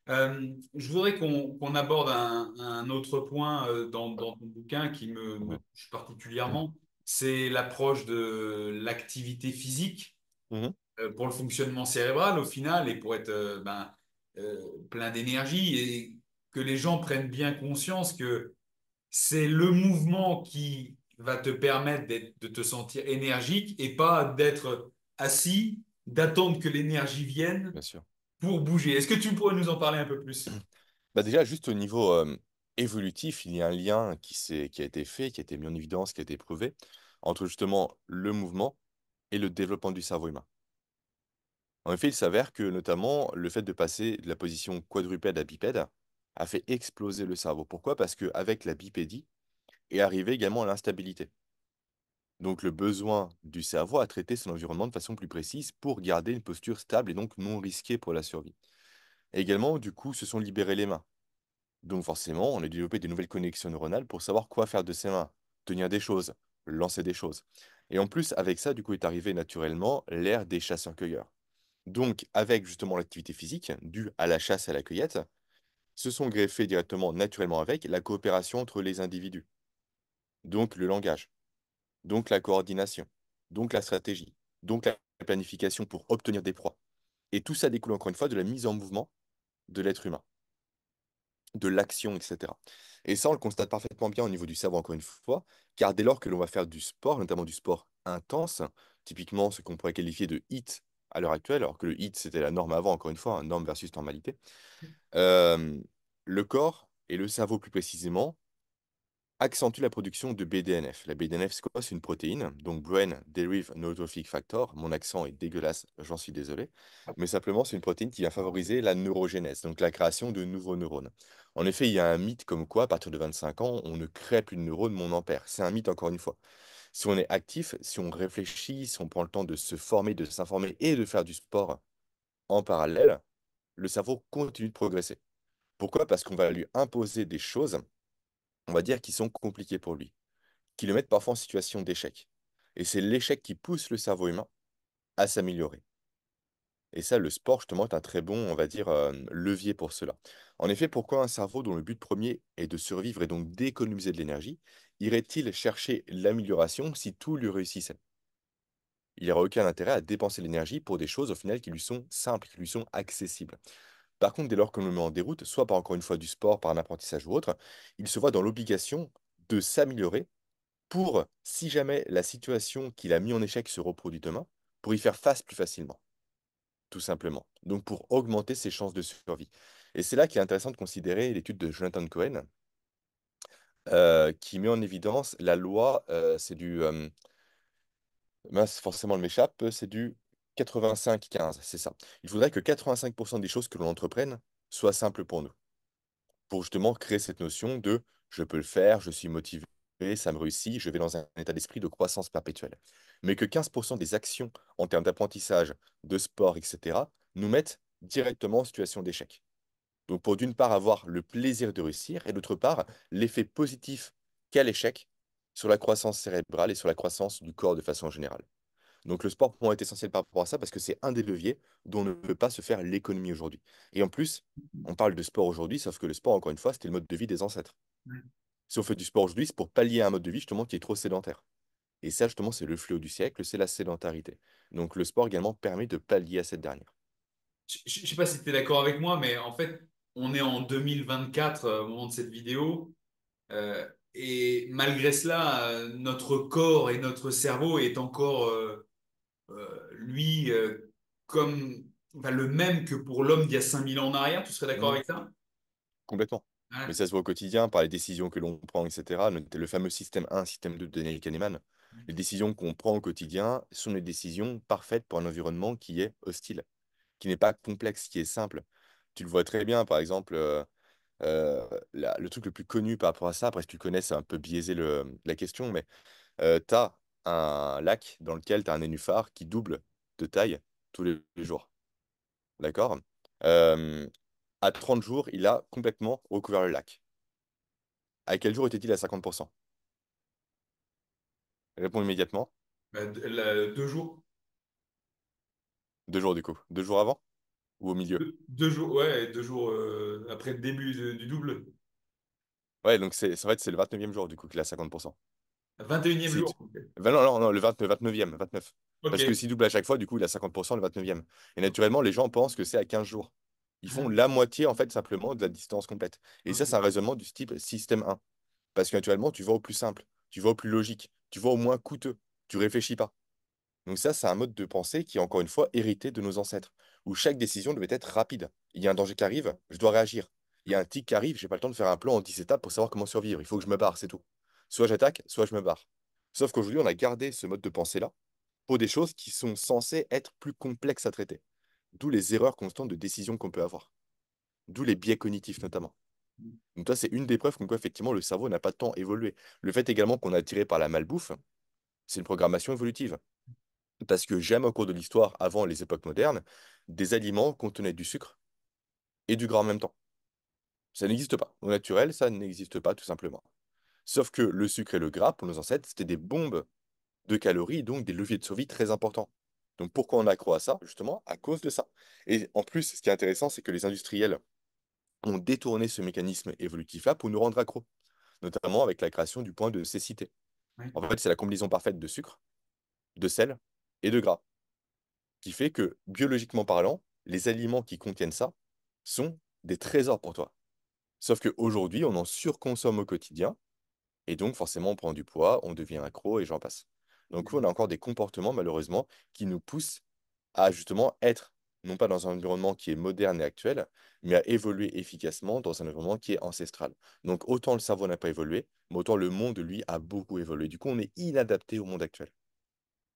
Je voudrais qu'on aborde un autre point dans ton bouquin qui me Mhm. touche particulièrement, c'est l'approche de l'activité physique Mhm. pour le fonctionnement cérébral au final et pour être plein d'énergie et que les gens prennent bien conscience que c'est le mouvement qui va te permettre de te sentir énergique et pas d'être assis d'attendre que l'énergie vienne bien sûr. pour bouger. Est-ce que tu pourrais nous en parler un peu plus? Bah déjà, juste au niveau évolutif, il y a un lien qui a été fait, qui a été mis en évidence, qui a été prouvé entre justement le mouvement et le développement du cerveau humain. En effet, il s'avère que notamment le fait de passer de la position quadrupède à bipède a fait exploser le cerveau. Pourquoi? Parce qu'avec la bipédie est arrivée également l'instabilité. Donc le besoin du cerveau à traiter son environnement de façon plus précise pour garder une posture stable et donc non risquée pour la survie. Et également, du coup, se sont libérées les mains. Donc forcément, on a développé de nouvelles connexions neuronales pour savoir quoi faire de ses mains, tenir des choses, lancer des choses. Et en plus, avec ça, du coup, est arrivé naturellement l'ère des chasseurs-cueilleurs. Donc, avec justement l'activité physique due à la chasse et à la cueillette, se sont greffés directement, naturellement avec, la coopération entre les individus. Donc le langage, donc la coordination, donc la stratégie, donc la planification pour obtenir des proies. Et tout ça découle encore une fois de la mise en mouvement de l'être humain, de l'action, etc. Et ça, on le constate parfaitement bien au niveau du cerveau, encore une fois, car dès lors que l'on va faire du sport, notamment du sport intense, typiquement ce qu'on pourrait qualifier de HIIT à l'heure actuelle, alors que le HIIT, c'était la norme avant, encore une fois, hein, norme versus normalité, euh, le corps et le cerveau plus précisément accentue la production de BDNF. La BDNF, c'est quoi? C'est une protéine, donc Brain Derived Neurotrophic Factor. Mon accent est dégueulasse, j'en suis désolé. Mais simplement, c'est une protéine qui va favoriser la neurogénèse, donc la création de nouveaux neurones. En effet, il y a un mythe comme quoi, à partir de 25 ans, on ne crée plus de neurones, mais on en perd. C'est un mythe, encore une fois. Si on est actif, si on réfléchit, si on prend le temps de se former, de s'informer et de faire du sport en parallèle, le cerveau continue de progresser. Pourquoi? Parce qu'on va lui imposer des choses, on va dire, qui sont compliquées pour lui, qui le mettent parfois en situation d'échec. Et c'est l'échec qui pousse le cerveau humain à s'améliorer. Et ça, le sport, justement, est un très bon, on va dire, levier pour cela. En effet, pourquoi un cerveau dont le but premier est de survivre et donc d'économiser de l'énergie, irait-il chercher l'amélioration si tout lui réussissait? Il n'aurait aucun intérêt à dépenser l'énergie pour des choses, au final, qui lui sont simples, qui lui sont accessibles. Par contre, dès lors qu'on le met en déroute, soit par encore une fois du sport, par un apprentissage ou autre, il se voit dans l'obligation de s'améliorer pour, si jamais la situation qu'il a mis en échec se reproduit demain, pour y faire face plus facilement, tout simplement. Donc pour augmenter ses chances de survie. Et c'est là qu'il est intéressant de considérer l'étude de Jonathan Cohen, qui met en évidence la loi, c'est du... mince, forcément, elle m'échappe, c'est du 85-15, c'est ça. Il faudrait que 85% des choses que l'on entreprenne soient simples pour nous, pour justement créer cette notion de je peux le faire, je suis motivé, ça me réussit, je vais dans un état d'esprit de croissance perpétuelle. Mais que 15% des actions en termes d'apprentissage, de sport, etc., nous mettent directement en situation d'échec. Donc pour d'une part avoir le plaisir de réussir et d'autre part l'effet positif qu'a l'échec sur la croissance cérébrale et sur la croissance du corps de façon générale. Donc le sport pour moi est essentiel par rapport à ça parce que c'est un des leviers dont on ne peut pas se faire l'économie aujourd'hui. Et en plus, on parle de sport aujourd'hui, sauf que le sport, encore une fois, c'était le mode de vie des ancêtres. Si on fait du sport aujourd'hui, c'est pour pallier à un mode de vie justement qui est trop sédentaire. Et ça, justement, c'est le fléau du siècle, c'est la sédentarité. Donc le sport également permet de pallier à cette dernière. Je ne sais pas si tu es d'accord avec moi, mais en fait, on est en 2024 au moment de cette vidéo. Et malgré cela, notre corps et notre cerveau est encore, lui, comme enfin, le même que pour l'homme d'il y a 5000 ans en arrière. Tu serais d'accord Mhm. avec ça? Complètement. Mais Ouais. ça se voit au quotidien par les décisions que l'on prend, etc. Le fameux système 1, système 2 de Daniel Kahneman. Les décisions qu'on prend au quotidien sont des décisions parfaites pour un environnement qui est hostile, qui n'est pas complexe, qui est simple. Tu le vois très bien, par exemple, le truc le plus connu par rapport à ça, après si tu le connais, c'est un peu biaisé la question, mais tu as un lac dans lequel tu as un nénuphar qui double de taille tous les jours. D'accord? Euh, à 30 jours, il a complètement recouvert le lac. À quel jour était-il à 50%? Réponds immédiatement. 2 jours. 2 jours du coup. 2 jours avant ou au milieu? 2 jours, ouais, 2 jours après le début du double. Ouais, donc en fait, c'est le 29e jour du coup qu'il a 50%. 21e Si jour. tu- Non, non, non, le 29e, 29. Ok. Parce que s'il double à chaque fois, du coup, il a 50% le 29e. Et naturellement, les gens pensent que c'est à 15 jours. Ils font la moitié, en fait, simplement de la distance complète. Et ça, c'est un Ok. raisonnement du type système 1. Parce que naturellement, tu vas au plus simple, tu vas au plus logique, tu vas au moins coûteux, tu réfléchis pas. Donc ça, c'est un mode de pensée qui est encore une fois hérité de nos ancêtres, où chaque décision devait être rapide. Il y a un danger qui arrive, je dois réagir. Il y a un tic qui arrive, j'ai pas le temps de faire un plan en 10 étapes pour savoir comment survivre. Il faut que je me barre, c'est tout. Soit j'attaque, soit je me barre. Sauf qu'aujourd'hui, on a gardé ce mode de pensée-là pour des choses qui sont censées être plus complexes à traiter. D'où les erreurs constantes de décision qu'on peut avoir. D'où les biais cognitifs notamment. Donc toi, c'est une des preuves comme quoi effectivement le cerveau n'a pas tant évolué. Le fait également qu'on a attiré par la malbouffe, c'est une programmation évolutive. Parce que jamais au cours de l'histoire, avant les époques modernes, des aliments contenaient du sucre et du gras en même temps. Ça n'existe pas. Au naturel, ça n'existe pas tout simplement. Sauf que le sucre et le gras, pour nos ancêtres, c'était des bombes de calories, donc des leviers de survie très importants. Donc pourquoi on accroît à ça? Justement, à cause de ça. Et en plus, ce qui est intéressant, c'est que les industriels ont détourné ce mécanisme évolutif-là pour nous rendre accros, notamment avec la création du point de cécité. Ouais. En fait, c'est la combinaison parfaite de sucre, de sel et de gras, qui fait que, biologiquement parlant, les aliments qui contiennent ça sont des trésors pour toi. Sauf qu'aujourd'hui, on en surconsomme au quotidien, et donc forcément, on prend du poids, on devient accro, et j'en passe. Donc, on a encore des comportements, malheureusement, qui nous poussent à justement être, non pas dans un environnement qui est moderne et actuel, mais à évoluer efficacement dans un environnement qui est ancestral. Donc, autant le cerveau n'a pas évolué, mais autant le monde, lui, a beaucoup évolué. Du coup, on est inadapté au monde actuel,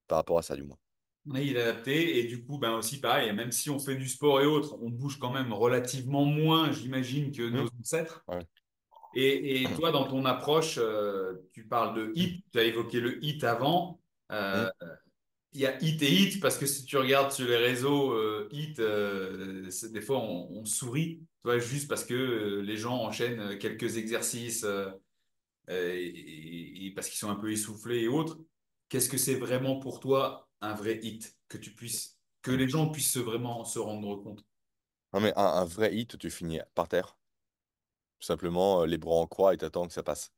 par rapport à ça, du moins. On est adapté et du coup, ben aussi pareil, même si on fait du sport et autres, on bouge quand même relativement moins, j'imagine, que nos Hmm. ancêtres. Ouais. Et toi, dans ton approche, tu parles de hit, tu as évoqué le hit avant. Hmm. Euh, Il y a hit et hit parce que si tu regardes sur les réseaux hit, des fois on sourit, tu vois, juste parce que les gens enchaînent quelques exercices et parce qu'ils sont un peu essoufflés et autres. Qu'est-ce que c'est vraiment pour toi un vrai hit que Hmm. les gens puissent vraiment se rendre compte? Non, mais un vrai hit, tu finis par terre. Tout simplement, les bras en croix et t'attends que ça passe.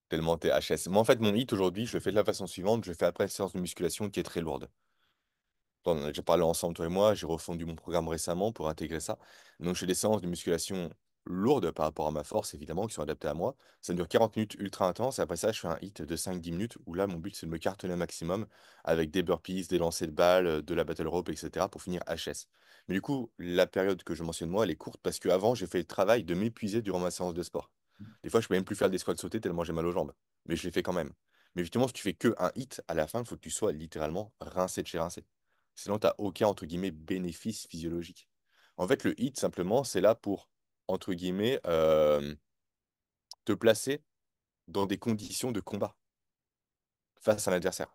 Tellement t'es HS. Moi, en fait, mon hit aujourd'hui, je le fais de la façon suivante. Je le fais après une séance de musculation qui est très lourde. On en a déjà parlé ensemble, toi et moi. J'ai refondu mon programme récemment pour intégrer ça. Donc, je fais des séances de musculation lourdes par rapport à ma force, évidemment, qui sont adaptées à moi. Ça dure 40 minutes ultra intense. Et après ça, je fais un hit de 5-10 minutes où là, mon but, c'est de me cartonner un maximum avec des burpees, des lancers de balles, de la battle rope, etc. pour finir HS. Mais du coup, la période que je mentionne moi, elle est courte parce qu'avant, j'ai fait le travail de m'épuiser durant ma séance de sport. Des fois, je peux même plus faire des squats sautés tellement j'ai mal aux jambes. Mais je les fais quand même. Mais justement, si tu fais que un hit, à la fin, il faut que tu sois littéralement rincé de chez rincé. Sinon, tu n'as aucun, entre guillemets, bénéfice physiologique. En fait, le hit, simplement, c'est là pour, entre guillemets, te placer dans des conditions de combat face à un adversaire.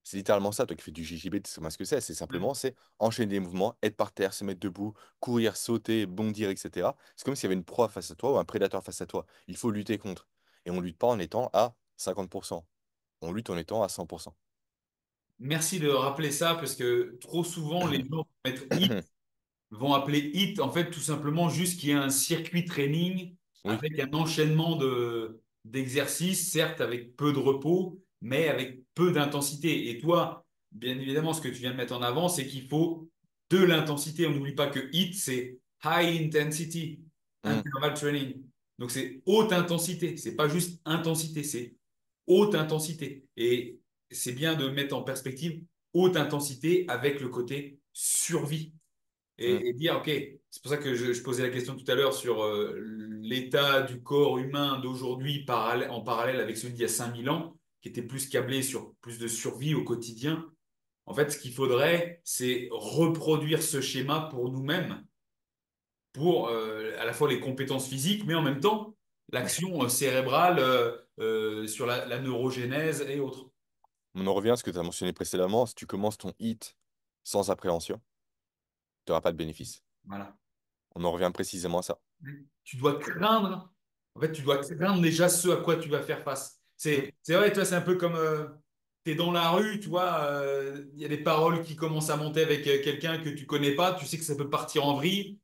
C'est littéralement ça, toi qui fais du JJB, tu sais comment ce que c'est Ouais. simplement, c'est enchaîner des mouvements, être par terre, se mettre debout, courir, sauter, bondir, etc. C'est comme s'il y avait une proie face à toi ou un prédateur face à toi. Il faut lutter contre. Et on ne lutte pas en étant à 50%. On lutte en étant à 100%. Merci de rappeler ça parce que trop souvent les gens mettent hit vont appeler HIIT, en fait, tout simplement juste qu'il y ait un circuit training Oui. avec un enchaînement d'exercices, certes avec peu de repos, mais avec peu d'intensité. Et toi, bien évidemment, ce que tu viens de mettre en avant, c'est qu'il faut de l'intensité. On n'oublie pas que HIIT, c'est High Intensity Mm, Interval Training. Donc, c'est haute intensité. C'est pas juste intensité, c'est haute intensité. Et c'est bien de mettre en perspective haute intensité avec le côté survie mm, et dire, OK, c'est pour ça que je posais la question tout à l'heure sur l'état du corps humain d'aujourd'hui en parallèle avec celui d'il y a 5000 ans, qui était plus câblé sur plus de survie au quotidien. En fait, ce qu'il faudrait, c'est reproduire ce schéma pour nous-mêmes, pour à la fois les compétences physiques, mais en même temps mm. l'action cérébrale sur la neurogénèse et autres. On en revient à ce que tu as mentionné précédemment. Si tu commences ton hit sans appréhension, tu n'auras pas de bénéfice. Voilà. On en revient précisément à ça. Tu dois craindre, en fait, tu dois craindre déjà ce à quoi tu vas faire face. Mm, C'est vrai, toi, c'est un peu comme tu es dans la rue, tu vois, il y a des paroles qui commencent à monter avec quelqu'un que tu connais pas, tu sais que ça peut partir en vrille,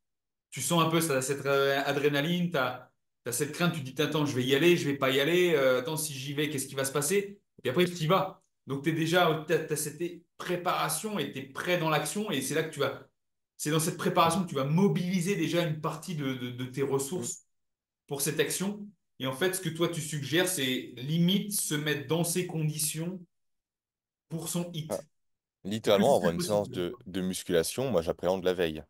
tu sens un peu cette adrénaline, tu as cette crainte, tu te dis, attends, je vais y aller, je vais pas y aller, attends, si j'y vais, qu'est-ce qui va se passer? Et après, tu y vas. Donc, tu es déjà, tu as cette préparation et tu es prêt dans l'action, et c'est là que tu vas c'est dans cette préparation que tu vas mobiliser déjà une partie de tes mm. ressources pour cette action. Et en fait, ce que toi, tu suggères, c'est limite se mettre dans ces conditions pour son Ah, hit. Est-ce que Littéralement, ce avoir serait une possible séance pour toi? de musculation, moi, j'appréhende la veille.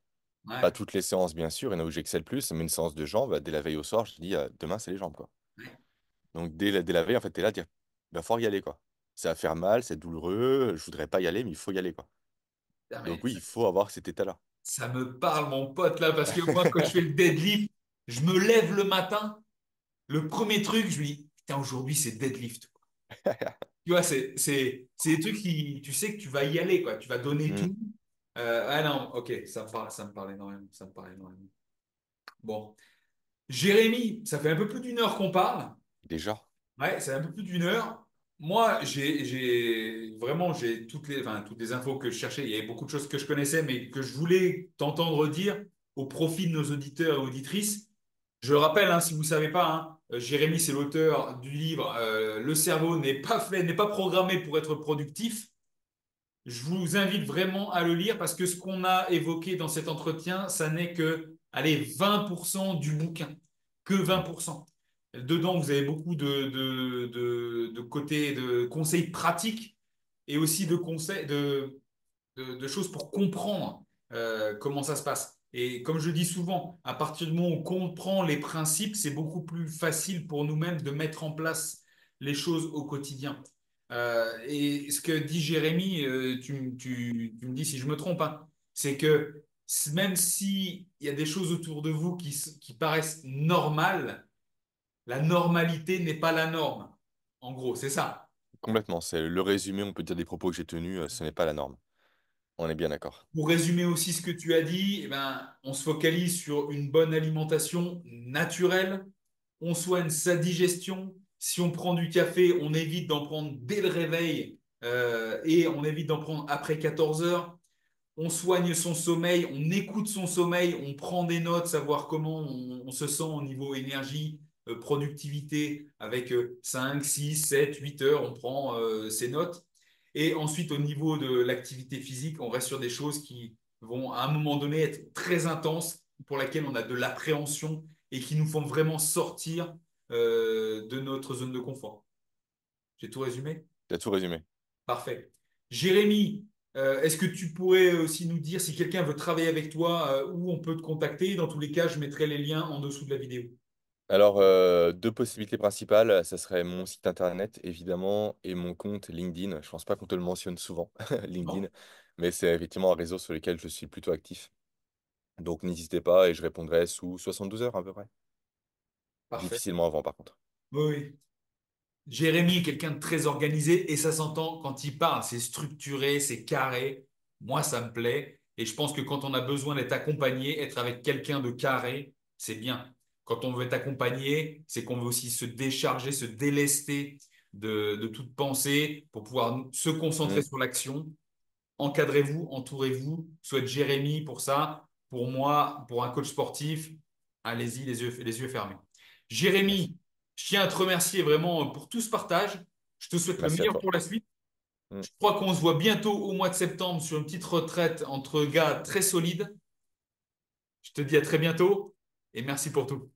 Pas Ouais, toutes les séances, bien sûr, il y en a où j'excelle plus, mais une séance de jambes, bah, dès la veille au soir, je dis, demain, c'est les jambes, quoi. ouais. Donc, dès la veille, en fait, t'es là à dire, va falloir y aller, quoi. Ça va faire mal, c'est douloureux, je voudrais pas y aller, mais il faut y aller, quoi. Ah, Donc, mais oui, il faut avoir cet état-là. ça me parle, mon pote, là, parce que moi, quand je fais le deadlift, je me lève le matin, le premier truc, je me dis, putain, aujourd'hui, c'est deadlift. Tu vois, c'est des trucs qui, tu sais que tu vas y aller, quoi. Tu vas donner Hmm, tout. Ah non, ok, ça me parle énormément. Ça me parle énormément. Bon. Jérémy, ça fait un peu plus d'une heure qu'on parle. déjà. Ouais, c'est un peu plus d'une heure. Moi, vraiment, j'ai toutes les infos que je cherchais. Il y avait beaucoup de choses que je connaissais, mais que je voulais t'entendre dire au profit de nos auditeurs et auditrices. Je le rappelle, hein, si vous ne savez pas, hein, Jérémy, c'est l'auteur du livre Le cerveau n'est pas programmé pour être productif. Je vous invite vraiment à le lire parce que ce qu'on a évoqué dans cet entretien, ça n'est que, allez, 20% du bouquin. Que Hmm. 20%. Dedans, vous avez beaucoup de côtés, de conseils pratiques et aussi de conseils, de choses pour comprendre comment ça se passe. Et comme je dis souvent, à partir du moment où on comprend les principes, c'est beaucoup plus facile pour nous-mêmes de mettre en place les choses au quotidien. Et ce que dit Jérémy, tu me dis si je me trompe, hein, c'est que même s'il y a des choses autour de vous qui paraissent normales, la normalité n'est pas la norme. En gros, c'est ça. Complètement. C'est le résumé, on peut dire, des propos que j'ai tenus, ce n'est pas la norme. On est bien d'accord. Pour résumer aussi ce que tu as dit, eh ben, on se focalise sur une bonne alimentation naturelle, on soigne sa digestion. Si on prend du café, on évite d'en prendre dès le réveil et on évite d'en prendre après 14 heures. On soigne son sommeil, on écoute son sommeil, on prend des notes, savoir comment on se sent au niveau énergie, productivité, avec 5, 6, 7, 8 heures, on prend ses notes. Et ensuite, au niveau de l'activité physique, on reste sur des choses qui vont à un moment donné être très intenses, pour lesquelles on a de l'appréhension et qui nous font vraiment sortir de notre zone de confort. J'ai tout résumé? Tu as tout résumé. Parfait. Jérémy, est-ce que tu pourrais aussi nous dire si quelqu'un veut travailler avec toi, où on peut te contacter? Dans tous les cas, je mettrai les liens en dessous de la vidéo. Alors, deux possibilités principales, ça serait mon site internet, évidemment, et mon compte LinkedIn. Je pense pas qu'on te le mentionne souvent, LinkedIn, Non? mais c'est effectivement un réseau sur lequel je suis plutôt actif. Donc, n'hésitez pas et je répondrai sous 72 heures à peu près. Parfait. Difficilement avant, par contre. Oui, oui. Jérémy est quelqu'un de très organisé et ça s'entend quand il parle. C'est structuré, c'est carré. Moi, ça me plaît. Et je pense que quand on a besoin d'être accompagné, être avec quelqu'un de carré, c'est bien. Quand on veut être accompagné, c'est qu'on veut aussi se décharger, se délester de toute pensée pour pouvoir se concentrer Hmm, sur l'action. Encadrez-vous, entourez-vous. Souhaite Jérémy pour ça. Pour moi, pour un coach sportif, allez-y, les yeux fermés. merci. Jérémy, je tiens à te remercier vraiment pour tout ce partage. Je te souhaite le Merci à meilleur toi. pour la suite. Hmm. Je crois qu'on se voit bientôt au mois de septembre sur une petite retraite entre gars très solides. Je te dis à très bientôt et merci pour tout.